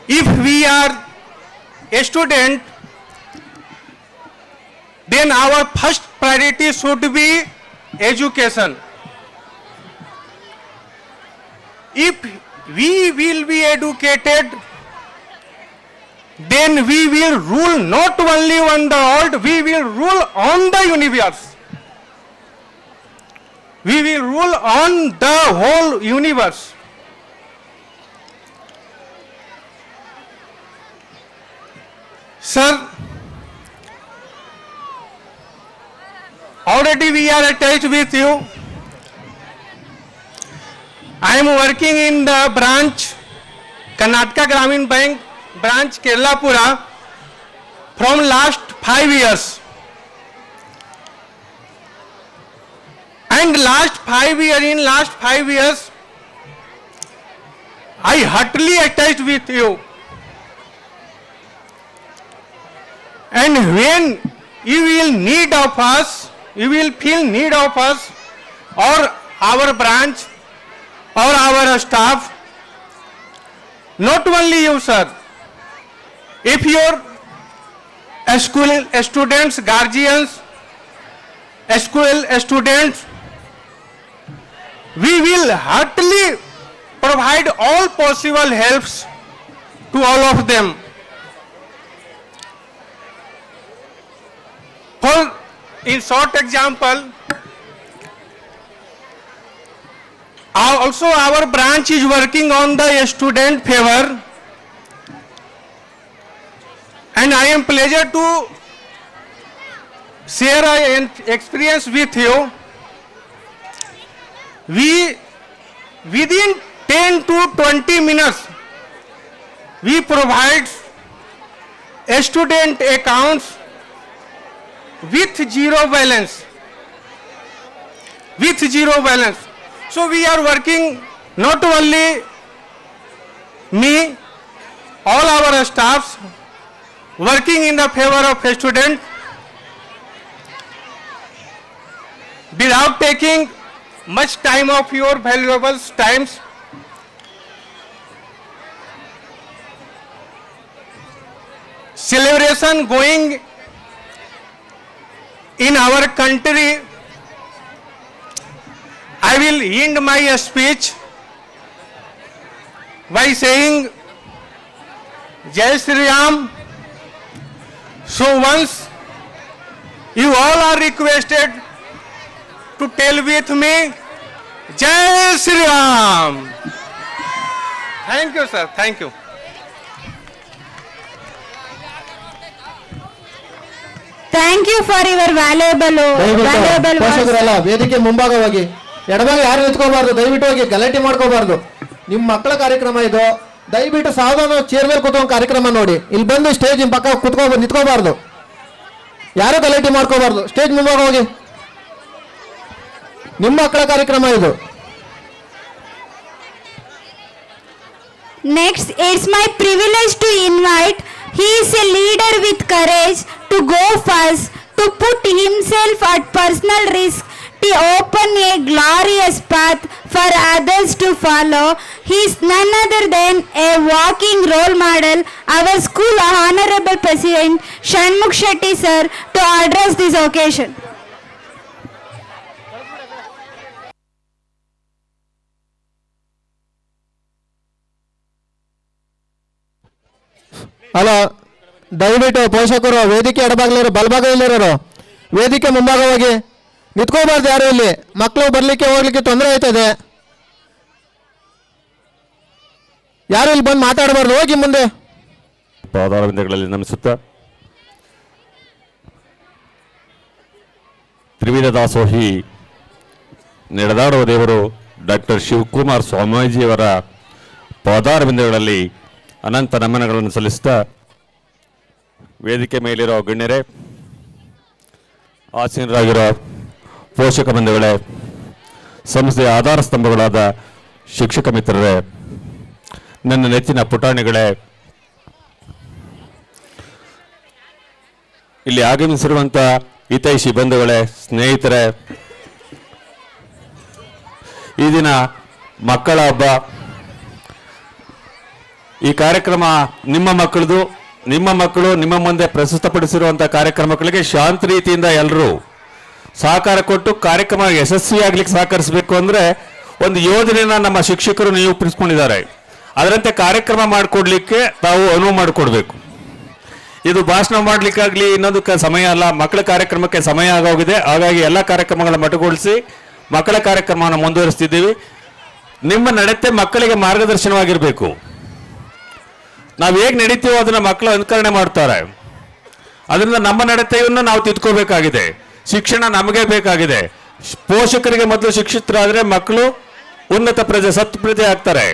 If we are a student, then our first priority should be education. If we will be educated, then we will rule not only on the world, we will rule on the universe. We will rule on the whole universe. Sir, already we are attached with you. I am working in the branch, Karnataka Gramin Bank, branch Keralapura, from last 5 years. And in last 5 years, I heartily attached with you. And when you will need of us, you will feel need of us or our branch or our staff, not only you, sir. If your school students, guardians, school students, we will heartily provide all possible helps to all of them. For in short example, also our branch is working on the student favor, and I am pleasure to share an experience with you. We within 10 to 20 minutes we provide student accounts with zero balance. So we are working, not only me, all our staffs working in the favor of a student without taking much time of your valuable times. Celebration going in our country, I will end my speech by saying Jai Shri Ram. So once you all are requested to tell with me Jai Shri Ram. Thank you, sir. Thank you. Thank you for your valuable words. ಪೋಷಕರೆಲ್ಲ ವೇದಿಕೆ ಮುಂಭಾಗವಾಗಿ ಎಡಭಾಗ ಯಾರು ನಿಂತ್ಕೋಬಾರ್ದು, ದಯವಿಟ್ಟು ಹೋಗಿ ಗಲಾಟೆ ಮಾಡ್ಕೋಬಾರ್ದು. ನಿಮ್ಮ ಮಕ್ಕಳ ಕಾರ್ಯಕ್ರಮ ಇದು, ದಯವಿಟ್ಟು ಸಾವಧಾನ ಚೇರ್ ಮೇಲೆ ಕೂತ್ಕೊಂಡು ಕಾರ್ಯಕ್ರಮ ನೋಡಿ. ಇಲ್ಲಿ ಬಂದು ಸ್ಟೇಜ್ ಪಕ್ಕ ನಿಂತ್ಕೋಬಾರ್ದು, ಯಾರು ಗಲಾಟೆ ಮಾಡ್ಕೋಬಾರ್ದು. ಸ್ಟೇಜ್ ಮುಂಭಾಗ ಹೋಗಿ, ನಿಮ್ಮ ಮಕ್ಕಳ ಕಾರ್ಯಕ್ರಮ ಇದು. Next, it's my privilege to invite. He is a leader with courage to go first, to put himself at personal risk, to open a glorious path for others to follow. He is none other than a walking role model. Our school Honorable President Shanmukh Shetty sir to address this occasion. ಅಲ್ಲ, ದಯವಿಟ್ಟು ಪೋಷಕರು ವೇದಿಕೆ ಎಡಭಾಗಲಿರೋ ಬಲಭಾಗದಲ್ಲಿರೋರು ವೇದಿಕೆ ಮುಂಭಾಗವಾಗಿ ನಿಂತ್ಕೋಬಾರ್ದು. ಯಾರು ಇಲ್ಲಿ ಮಕ್ಕಳು ಬರ್ಲಿಕ್ಕೆ ಹೋಗ್ಲಿಕ್ಕೆ ತೊಂದರೆ ಆಯ್ತದೆ. ಯಾರು ಇಲ್ಲಿ ಬಂದು ಮಾತಾಡಬಾರ್ದು, ಹೋಗಿ ಮುಂದೆ. ಪಾದಾರವಿಂದಗಳಲ್ಲಿ ನಮಿಸುತ್ತಾ ತ್ರಿವಿಧ ದಾಸೋಹಿ ನಡೆದಾಡುವ ದೇವರು ಡಾಕ್ಟರ್ ಶಿವಕುಮಾರ್ ಸ್ವಾಮೀಜಿಯವರ ಪಾದಾರವಿಂದಗಳಲ್ಲಿ ಅನಂತ ನಮನಗಳನ್ನು ಸಲ್ಲಿಸುತ್ತಾ ವೇದಿಕೆ ಮೇಲಿರೋ ಗಣ್ಯರೇ, ಆಸೀನರಾಗಿರೋ ಪೋಷಕ ಬಂಧುಗಳೇ, ಸಂಸ್ಥೆಯ ಆಧಾರ ಸ್ತಂಭಗಳಾದ ಶಿಕ್ಷಕ ಮಿತ್ರರೇ, ನನ್ನ ನೆಚ್ಚಿನ ಪುಟಾಣಿಗಳೇ, ಇಲ್ಲಿ ಆಗಮಿಸಿರುವಂಥ ಹಿತೈಷಿ ಬಂಧುಗಳೇ, ಸ್ನೇಹಿತರೆ, ಈ ದಿನ ಮಕ್ಕಳ ಹಬ್ಬ. ಈ ಕಾರ್ಯಕ್ರಮ ನಿಮ್ಮ ಮಕ್ಕಳದು. ನಿಮ್ಮ ಮಕ್ಕಳು ನಿಮ್ಮ ಮುಂದೆ ಪ್ರಸ್ತುತಪಡಿಸಿರುವಂಥ ಕಾರ್ಯಕ್ರಮಗಳಿಗೆ ಶಾಂತ ರೀತಿಯಿಂದ ಎಲ್ಲರೂ ಸಹಕಾರ ಕೊಟ್ಟು ಕಾರ್ಯಕ್ರಮ ಯಶಸ್ವಿಯಾಗ್ಲಿಕ್ಕೆ ಸಹಕರಿಸಬೇಕು. ಅಂದರೆ ಒಂದು ಯೋಜನೆಯನ್ನ ನಮ್ಮ ಶಿಕ್ಷಕರು ನಿರೂಪಿಸಿಕೊಂಡಿದ್ದಾರೆ. ಅದರಂತೆ ಕಾರ್ಯಕ್ರಮ ಮಾಡಿಕೊಡ್ಲಿಕ್ಕೆ ತಾವು ಅನುವು ಮಾಡಿಕೊಡ್ಬೇಕು. ಇದು ಭಾಷಣ ಮಾಡ್ಲಿಕ್ಕಾಗ್ಲಿ ಇನ್ನೊಂದಕ್ಕೆ ಸಮಯ ಅಲ್ಲ, ಮಕ್ಕಳ ಕಾರ್ಯಕ್ರಮಕ್ಕೆ ಸಮಯ ಆಗೋಗಿದೆ. ಹಾಗಾಗಿ ಎಲ್ಲ ಕಾರ್ಯಕ್ರಮಗಳ ಮಟ್ಟುಗೊಳಿಸಿ ಮಕ್ಕಳ ಕಾರ್ಯಕ್ರಮವನ್ನು ಮುಂದುವರಿಸ್ತಿದ್ದೀವಿ. ನಿಮ್ಮ ನಡತೆ ಮಕ್ಕಳಿಗೆ ಮಾರ್ಗದರ್ಶನವಾಗಿರಬೇಕು. ನಾವು ಹೇಗೆ ನಡೀತೀವೋ ಅದನ್ನ ಮಕ್ಕಳು ಅನುಕರಣೆ ಮಾಡ್ತಾರೆ. ಅದರಿಂದ ನಮ್ಮ ನಡತೆಯನ್ನು ನಾವು ತಿದ್ಕೋಬೇಕಾಗಿದೆ. ಶಿಕ್ಷಣ ನಮಗೆ ಬೇಕಾಗಿದೆ. ಪೋಷಕರಿಗೆ ಮೊದಲು ಶಿಕ್ಷಿತರಾದರೆ ಮಕ್ಕಳು ಉನ್ನತ ಪ್ರಜೆ, ಸತ್ ಪ್ರಜೆ ಆಗ್ತಾರೆ.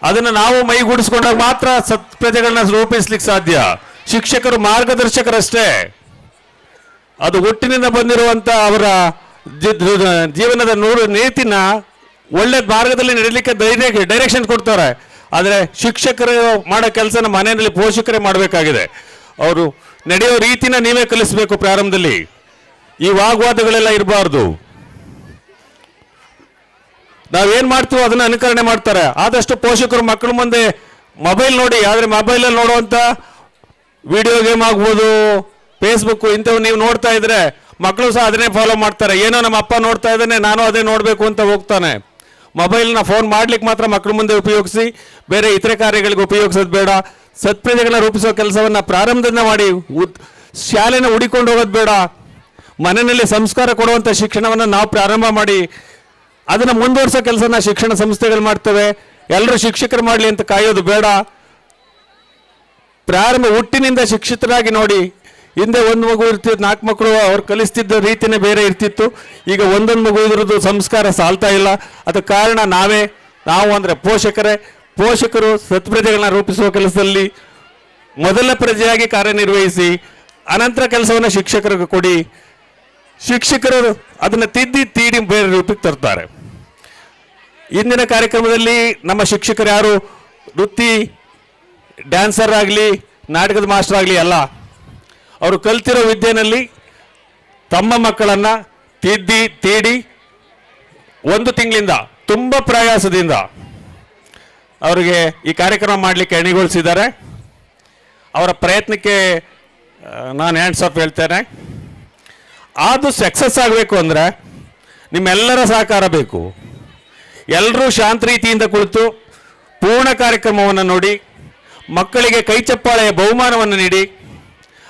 ಅದನ್ನು ನಾವು ಮೈಗೂಡಿಸ್ಕೊಂಡಾಗ ಮಾತ್ರ ಸತ್ ಪ್ರಜೆಗಳನ್ನ ರೂಪಿಸ್ಲಿಕ್ಕೆ ಸಾಧ್ಯ. ಶಿಕ್ಷಕರು ಮಾರ್ಗದರ್ಶಕರಷ್ಟೇ. ಅದು ಹುಟ್ಟಿನಿಂದ ಬಂದಿರುವಂತ ಅವರ ಜೀವನದ ನೀತಿನ ಒಳ್ಳೆ ಮಾರ್ಗದಲ್ಲಿ ನಡೀಲಿಕ್ಕೆ ಡೈರೆಕ್ಷನ್ ಕೊಡ್ತಾರೆ. ಆದರೆ ಶಿಕ್ಷಕರು ಮಾಡೋ ಕೆಲಸನ ಮನೆಯಲ್ಲಿ ಪೋಷಕರೇ ಮಾಡಬೇಕಾಗಿದೆ. ಅವರು ನಡೆಯೋ ರೀತಿನ ನೀವೇ ಕಲಿಸಬೇಕು. ಪ್ರಾರಂಭದಲ್ಲಿ ಈ ವಾಗ್ವಾದಗಳೆಲ್ಲ ಇರಬಾರ್ದು. ನಾವೇನ್ ಮಾಡ್ತೀವೋ ಅದನ್ನ ಅನುಕರಣೆ ಮಾಡ್ತಾರೆ. ಆದಷ್ಟು ಪೋಷಕರು ಮಕ್ಕಳ ಮುಂದೆ ಮೊಬೈಲ್ ನೋಡಿ, ಆದರೆ ಮೊಬೈಲಲ್ಲಿ ನೋಡುವಂತ ವಿಡಿಯೋ ಗೇಮ್ ಆಗ್ಬೋದು, ಫೇಸ್ಬುಕ್ ಇಂಥವು ನೀವು ನೋಡ್ತಾ ಇದ್ರೆ ಮಕ್ಕಳು ಸಹ ಅದನ್ನೇ ಫಾಲೋ ಮಾಡ್ತಾರೆ. ಏನೋ ನಮ್ಮ ಅಪ್ಪ ನೋಡ್ತಾ ಇದ್ದಾನೆ, ನಾನು ಅದೇ ನೋಡಬೇಕು ಅಂತ ಹೋಗ್ತಾನೆ. ಮೊಬೈಲ್ನ ಫೋನ್ ಮಾಡ್ಲಿಕ್ಕೆ ಮಾತ್ರ ಮಕ್ಕಳ ಮುಂದೆ ಉಪಯೋಗಿಸಿ, ಬೇರೆ ಇತರೆ ಕಾರ್ಯಗಳಿಗೆ ಉಪಯೋಗಿಸೋದು ಬೇಡ. ಸತ್ಪ್ರಜೆಗಳನ್ನ ರೂಪಿಸೋ ಕೆಲಸವನ್ನ ಪ್ರಾರಂಭದಿಂದ ಮಾಡಿ ಶಾಲೆನ ಹುಡಿಕೊಂಡು ಹೋಗೋದು ಬೇಡ. ಮನೆಯಲ್ಲಿ ಸಂಸ್ಕಾರ ಕೊಡುವಂಥ ಶಿಕ್ಷಣವನ್ನು ನಾವು ಪ್ರಾರಂಭ ಮಾಡಿ ಅದನ್ನು ಮುಂದುವರಿಸೋ ಕೆಲಸನ ಶಿಕ್ಷಣ ಸಂಸ್ಥೆಗಳು ಮಾಡ್ತವೆ. ಎಲ್ಲರೂ ಶಿಕ್ಷಕರು ಮಾಡಲಿ ಅಂತ ಕಾಯೋದು ಬೇಡ. ಪ್ರಾರಂಭ ಹುಟ್ಟಿನಿಂದ ಶಿಕ್ಷಿತರಾಗಿ ನೋಡಿ. ಹಿಂದೆ ಒಂದು ಮಗು ಇರ್ತಿತ್ತು, 4 ಮಕ್ಕಳು, ಅವ್ರು ಕಲಿಸ್ತಿದ್ದ ರೀತಿನೇ ಬೇರೆ ಇರ್ತಿತ್ತು. ಈಗ ಒಂದೊಂದು ಮಗು ಇದ್ರದ್ದು ಸಂಸ್ಕಾರ ಸಾಲ್ತಾ ಇಲ್ಲ. ಅದಕ್ಕೆ ಕಾರಣ ನಾವು ಅಂದರೆ ಪೋಷಕರು ಸತ್ಪ್ರಜೆಗಳನ್ನ ರೂಪಿಸುವ ಕೆಲಸದಲ್ಲಿ ಮೊದಲ ಪ್ರಜೆಯಾಗಿ ಕಾರ್ಯನಿರ್ವಹಿಸಿ ಅನಂತರ ಕೆಲಸವನ್ನು ಶಿಕ್ಷಕರಿಗೆ ಕೊಡಿ. ಶಿಕ್ಷಕರು ಅದನ್ನು ತೀಡಿ ಬೇರೆ ರೂಪಕ್ಕೆ ತರ್ತಾರೆ. ಇಂದಿನ ಕಾರ್ಯಕ್ರಮದಲ್ಲಿ ನಮ್ಮ ಶಿಕ್ಷಕರು ಯಾರು ವೃತ್ತಿ ಡ್ಯಾನ್ಸರ್ ಆಗಲಿ, ನಾಟಕದ ಮಾಸ್ಟರ್ ಆಗಲಿ ಅಲ್ಲ. ಅವರು ಕಲ್ತಿರೋ ವಿದ್ಯೆನಲ್ಲಿ ತಮ್ಮ ಮಕ್ಕಳನ್ನು ತೀಡಿ 1 ತಿಂಗಳಿಂದ ತುಂಬ ಪ್ರಯಾಸದಿಂದ ಅವರಿಗೆ ಈ ಕಾರ್ಯಕ್ರಮ ಮಾಡಲಿಕ್ಕೆ ಎಣಿಗೊಳಿಸಿದ್ದಾರೆ. ಅವರ ಪ್ರಯತ್ನಕ್ಕೆ ನಾನು ಹ್ಯಾಂಡ್ಸ್ ಆಫ್ ಹೇಳ್ತೇನೆ. ಅದು ಸಕ್ಸಸ್ ಆಗಬೇಕು ಅಂದರೆ ನಿಮ್ಮೆಲ್ಲರ ಸಹಕಾರ ಬೇಕು. ಎಲ್ಲರೂ ಶಾಂತ ರೀತಿಯಿಂದ ಕುಳಿತು ಪೂರ್ಣ ಕಾರ್ಯಕ್ರಮವನ್ನು ನೋಡಿ ಮಕ್ಕಳಿಗೆ ಕೈ ಚಪ್ಪಾಳೆಯ ಬಹುಮಾನವನ್ನು ನೀಡಿ.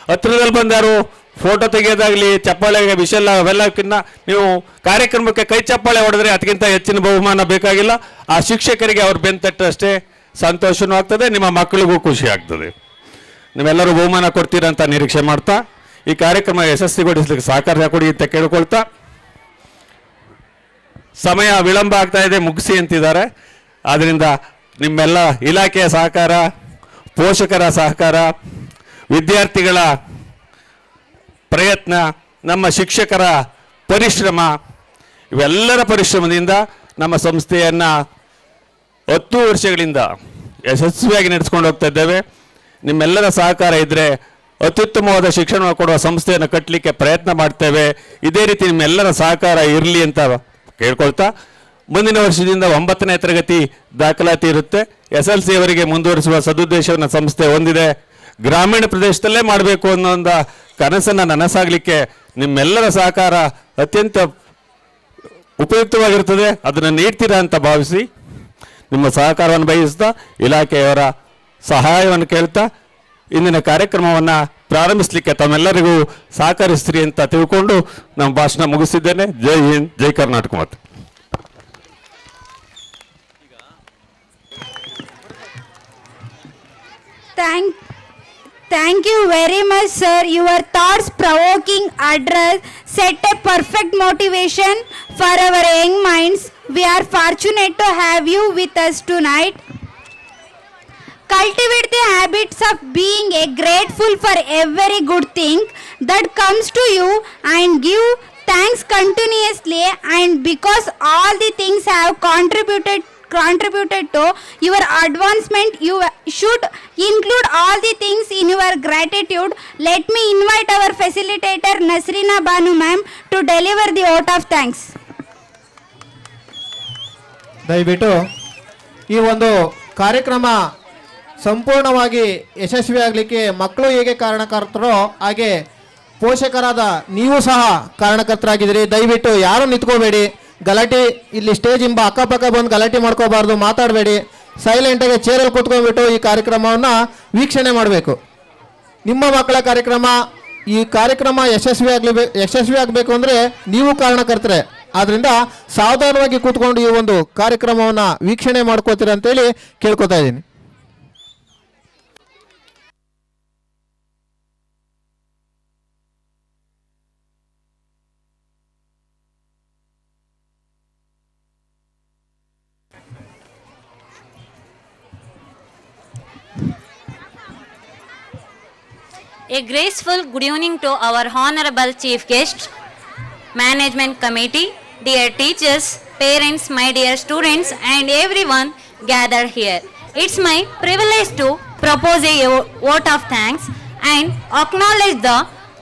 ಹತ್ತಿರದಲ್ಲಿ ಬಂದಾರು ಫೋಟೋ ತೆಗೆಯೋದಾಗಲಿ, ಚಪ್ಪಾಳೆಗೆ ವಿಷಲ್ಲ ಅವೆಲ್ಲಕ್ಕಿಂತ ನೀವು ಕಾರ್ಯಕ್ರಮಕ್ಕೆ ಕೈ ಚಪ್ಪಾಳೆ ಹೊಡೆದ್ರೆ ಅದಕ್ಕಿಂತ ಹೆಚ್ಚಿನ ಬಹುಮಾನ ಬೇಕಾಗಿಲ್ಲ. ಆ ಶಿಕ್ಷಕರಿಗೆ ಅವ್ರು ಬೆಂತಟ್ಟಷ್ಟೇ ಸಂತೋಷನೂ ಆಗ್ತದೆ, ನಿಮ್ಮ ಮಕ್ಕಳಿಗೂ ಖುಷಿ ಆಗ್ತದೆ. ನೀವೆಲ್ಲರೂ ಬಹುಮಾನ ಕೊಡ್ತೀರಂತ ನಿರೀಕ್ಷೆ ಮಾಡ್ತಾ ಈ ಕಾರ್ಯಕ್ರಮ ಯಶಸ್ವಿಗೊಳಿಸಲಿಕ್ಕೆ ಸಹಕಾರ ಕೊಡಿ ಅಂತ ಕೇಳ್ಕೊಳ್ತಾ, ಸಮಯ ವಿಳಂಬ ಆಗ್ತಾ ಇದೆ, ಮುಗಿಸಿ ಅಂತಿದ್ದಾರೆ. ಆದ್ದರಿಂದ ನಿಮ್ಮೆಲ್ಲ ಇಲಾಖೆಯ ಸಹಕಾರ, ಪೋಷಕರ ಸಹಕಾರ, ವಿದ್ಯಾರ್ಥಿಗಳ ಪ್ರಯತ್ನ, ನಮ್ಮ ಶಿಕ್ಷಕರ ಪರಿಶ್ರಮ, ಇವೆಲ್ಲರ ಪರಿಶ್ರಮದಿಂದ ನಮ್ಮ ಸಂಸ್ಥೆಯನ್ನು 10 ವರ್ಷಗಳಿಂದ ಯಶಸ್ವಿಯಾಗಿ ನಡೆಸ್ಕೊಂಡು ಹೋಗ್ತಾ ಇದ್ದೇವೆ. ನಿಮ್ಮೆಲ್ಲರ ಸಹಕಾರ ಇದ್ದರೆ ಅತ್ಯುತ್ತಮವಾದ ಶಿಕ್ಷಣ ಕೊಡುವ ಸಂಸ್ಥೆಯನ್ನು ಕಟ್ಟಲಿಕ್ಕೆ ಪ್ರಯತ್ನ ಮಾಡ್ತೇವೆ. ಇದೇ ರೀತಿ ನಿಮ್ಮೆಲ್ಲರ ಸಹಕಾರ ಇರಲಿ ಅಂತ ಕೇಳ್ಕೊಳ್ತಾ, ಮುಂದಿನ ವರ್ಷದಿಂದ 9ನೇ ತರಗತಿ ದಾಖಲಾತಿ ಇರುತ್ತೆ. SLC ಅವರಿಗೆ ಮುಂದುವರಿಸುವ ಸದುದ್ದೇಶವನ್ನು ಸಂಸ್ಥೆ ಹೊಂದಿದೆ. ಗ್ರಾಮೀಣ ಪ್ರದೇಶದಲ್ಲೇ ಮಾಡಬೇಕು ಅನ್ನೋ ಒಂದು ಕನಸನ್ನು ನನಸಾಗಲಿಕ್ಕೆ ನಿಮ್ಮೆಲ್ಲರ ಸಹಕಾರ ಅತ್ಯಂತ ಉಪಯುಕ್ತವಾಗಿರ್ತದೆ. ಅದನ್ನು ನೀಡ್ತೀರಾ ಅಂತ ಭಾವಿಸಿ ನಿಮ್ಮ ಸಹಕಾರವನ್ನು ಬಯಸ್ತಾ ಇಲಾಖೆಯವರ ಸಹಾಯವನ್ನು ಕೇಳ್ತಾ ಇಂದಿನ ಕಾರ್ಯಕ್ರಮವನ್ನು ಪ್ರಾರಂಭಿಸಲಿಕ್ಕೆ ತಮ್ಮೆಲ್ಲರಿಗೂ ಸಹಕರಿಸ್ತೀರಿ ಅಂತ ತಿಳ್ಕೊಂಡು ನಮ್ಮ ಭಾಷಣ ಮುಗಿಸಿದ್ದೇನೆ. ಜೈ ಹಿಂದ್, ಜೈ ಕರ್ನಾಟಕ. ಮತ್ತು Thank you very much, sir. Your thoughts-provoking address set a perfect motivation for our young minds. We are fortunate to have you with us tonight. Cultivate the habits of being grateful for every good thing that comes to you and give thanks continuously, and because all the things have contributed to your advancement, you should include all the things in your gratitude. Let me invite our facilitator Nasrina Banu ma'am to deliver the vote of thanks. ದಯವಿಟ್ಟು ಈ ಒಂದು ಕಾರ್ಯಕ್ರಮ ಸಂಪೂರ್ಣವಾಗಿ ಯಶಸ್ವಿಯಾಗಲಿಕ್ಕೆ ಮಕ್ಕಳು ಹೇಗೆ ಕಾರಣಕರ್ತರೋ ಹಾಗೆ ಪೋಷಕರಾದ ನೀವು ಸಹ ಕಾರಣಕರ್ತರಾಗಿದ್ದೀರಿ. ದಯವಿಟ್ಟು ಯಾರು ನಿಂತ್ಕೋಬೇಡಿ. ಗಲಾಟೆ ಇಲ್ಲಿ ಸ್ಟೇಜ್ ಇಂಬ ಅಕ್ಕಪಕ್ಕ ಬಂದು ಗಲಾಟೆ ಮಾಡ್ಕೋಬಾರ್ದು, ಮಾತಾಡಬೇಡಿ. ಸೈಲೆಂಟಾಗಿ ಚೇರಲ್ಲಿ ಕೂತ್ಕೊಂಡ್ಬಿಟ್ಟು ಈ ಕಾರ್ಯಕ್ರಮವನ್ನು ವೀಕ್ಷಣೆ ಮಾಡಬೇಕು. ನಿಮ್ಮ ಮಕ್ಕಳ ಕಾರ್ಯಕ್ರಮ, ಈ ಕಾರ್ಯಕ್ರಮ ಯಶಸ್ವಿ ಆಗಬೇಕು ಅಂದರೆ ನೀವು ಕಾರಣಕರ್ತರೆ. ಆದ್ದರಿಂದ ಸಾವಧಾನವಾಗಿ ಕೂತ್ಕೊಂಡು ಈ ಒಂದು ಕಾರ್ಯಕ್ರಮವನ್ನು ವೀಕ್ಷಣೆ ಮಾಡ್ಕೋತೀರ ಅಂತೇಳಿ ಕೇಳ್ಕೊತಾ ಇದ್ದೀನಿ. A graceful good evening to our honorable chief guest, management committee, dear teachers, parents, my dear students and everyone gathered here. It's my privilege to propose a vote of thanks and acknowledge the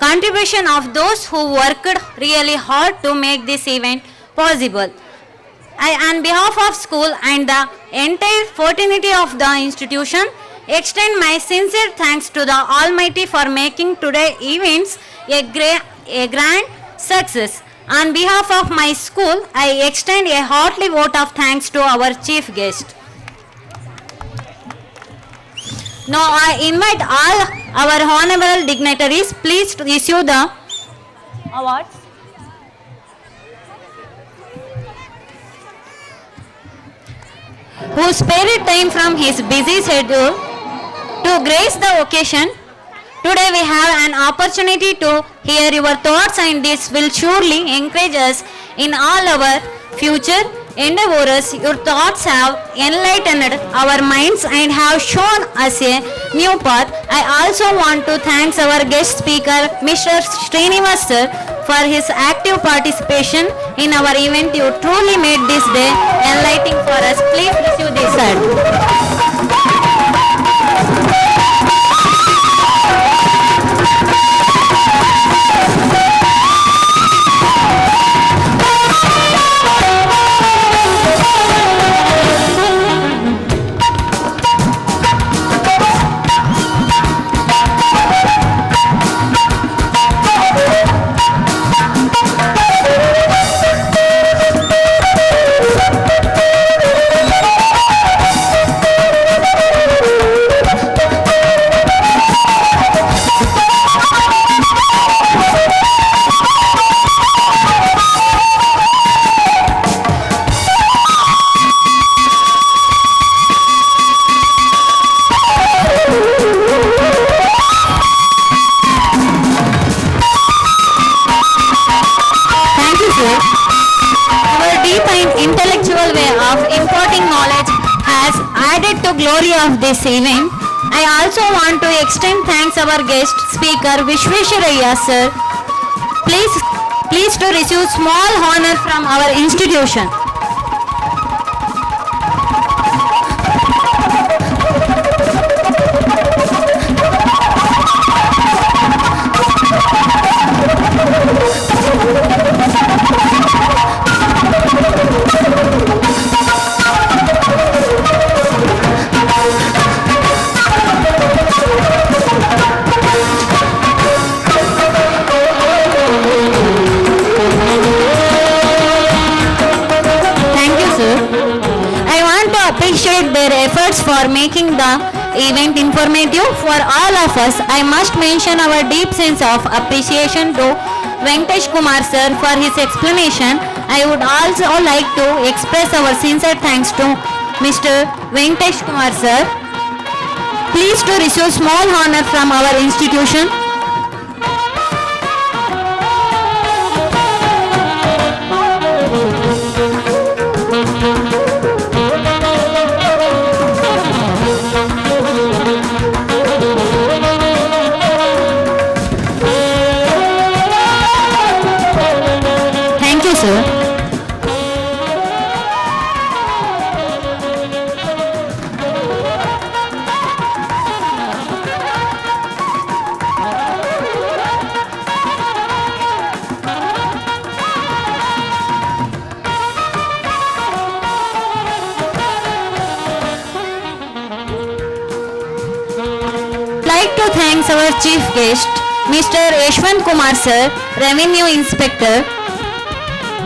contribution of those who worked really hard to make this event possible. I, on behalf of school and the entire fraternity of the institution, extend my sincere thanks to the Almighty for making today's events a grand success. On behalf of my school, I extend a hearty vote of thanks to our chief guest. Now I invite all our honorable dignitaries, please to issue the awards. Who spared time from his busy schedule to grace the occasion. Today we have an opportunity to hear your thoughts and this will surely encourage us in all our future endeavors. Your thoughts have enlightened our minds and have shown us a new path. I also want to thank our guest speaker, Mr. Srinivas sir, for his active participation in our event. You truly made this day enlightening for us. Please receive this award. Glory of this event. I also want to extend thanks our guest speaker Vishwesharaya sir. Please to receive small honor from our institution. For making the event informative for all of us. I must mention our deep sense of appreciation to Venkatesh Kumar sir for his explanation. I would also like to express our sincere thanks to Mr. Venkatesh Kumar sir. Please to receive small honor from our institution. Thanks our chief guest, Mr. Yashwant Kumar sir, Revenue Inspector.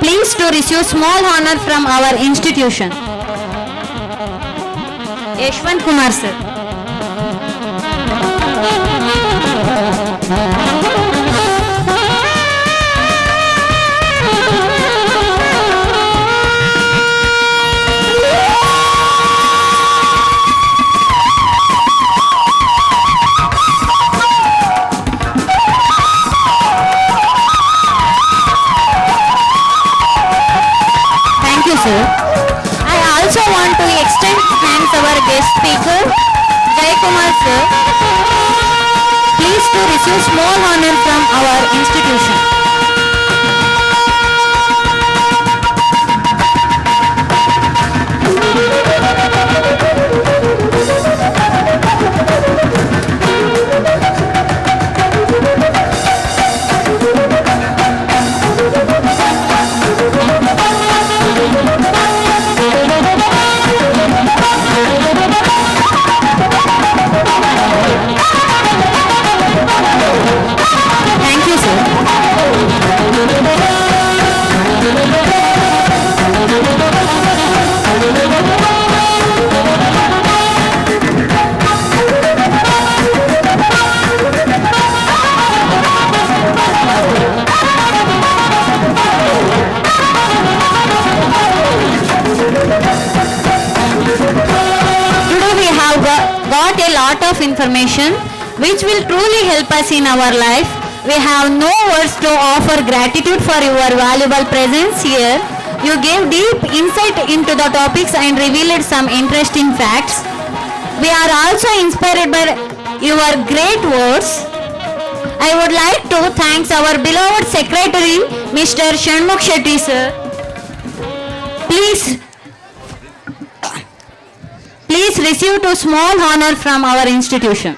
Please to receive small honor from our institution. Yashwant Kumar sir. guest speaker, Jai Kumar sir. Please to receive small honor from our institution. Thank you, sir. Today we have got a lot of information which will truly help us in our life. We have no words to offer gratitude for your valuable presence here. You gave deep insight into the topics and revealed some interesting facts. We are also inspired by your great words. I would like to thank our beloved secretary, Mr. Shanmukh Shetty sir. Please receive a small honor from our institution.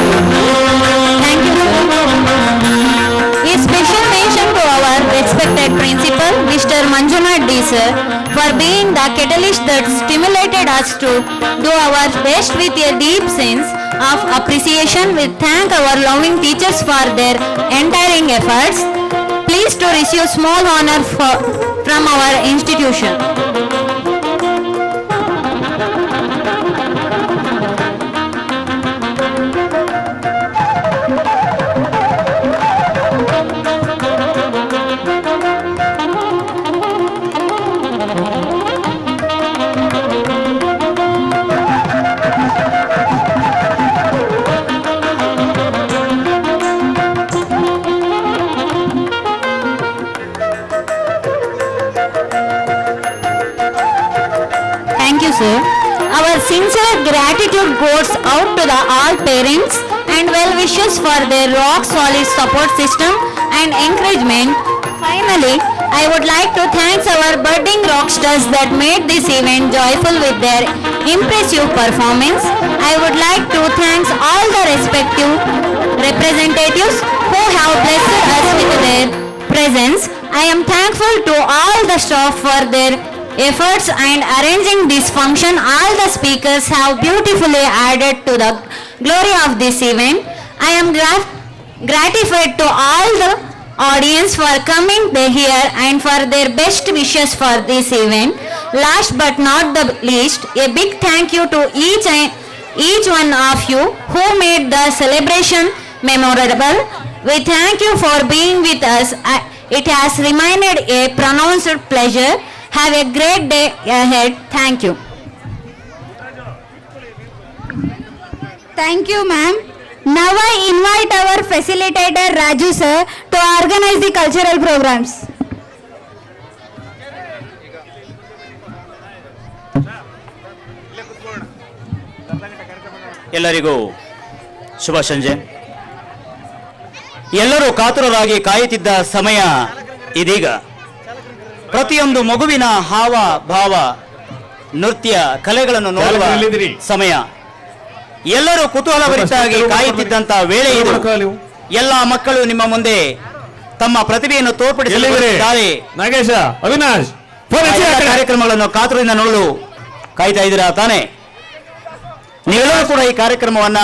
Thank you, sir. A special mention to our respected principal, Mr. Manjunath D. sir, for being the catalyst that stimulated us to do our best with a deep sense of appreciation. We thank our loving teachers for their untiring efforts. Please to receive small honor from our institution. Thank you, sir. Our sincere gratitude goes out to all parents and well-wishers for their rock-solid support system and encouragement. Finally, I would like to thank our budding rock stars that made this event joyful with their impressive performance. I would like to thank all the respective representatives who have blessed us with their presence. I am thankful to all the staff for their efforts and arranging this function. All the speakers have beautifully added to the glory of this event. I am gratified to all the audience for coming here and for their best wishes for this event. Last but not the least, a big thank you to each one of you who made the celebration memorable. We thank you for being with us. It has remained a pronounced pleasure. Have a great day ahead. Thank you. Thank you, ma'am. Now I invite our facilitator Raju sir to organize the cultural programs. ಎಲ್ಲರಿಗೂ ಶುಭ ಸಂಜೆ. ಎಲ್ಲರೂ ಕಾತುರರಾಗಿ ಕಾಯುತ್ತಿದ್ದ ಸಮಯ ಇದೀಗ. ಪ್ರತಿಯೊಂದು ಮಗುವಿನ ಹಾವ ಭಾವ ನೃತ್ಯ ಕಲೆಗಳನ್ನು ನೋಡುವ ಸಮಯ. ಎಲ್ಲರೂ ಕುತೂಹಲಭರಿತರಾಗಿ ಕಾಯುತ್ತಿದ್ದಂತ ವೇಳೆ ಇದು. ಎಲ್ಲ ಮಕ್ಕಳು ನಿಮ್ಮ ಮುಂದೆ ತಮ್ಮ ಪ್ರತಿಭೆಯನ್ನು ತೋರ್ಪಡಿಸಲಿದ್ದಾರೆ. ನಾಗೇಶ, ಅವಿನಾಶ್, ಕಾರ್ಯಕ್ರಮಗಳನ್ನು ಕಾತುರದಿಂದ ನೋಡಲು ಕಾಯ್ತಾ ಇದ್ದೀರಾ ತಾನೆ? ನೀವೆಲ್ಲರೂ ಕೂಡ ಈ ಕಾರ್ಯಕ್ರಮವನ್ನ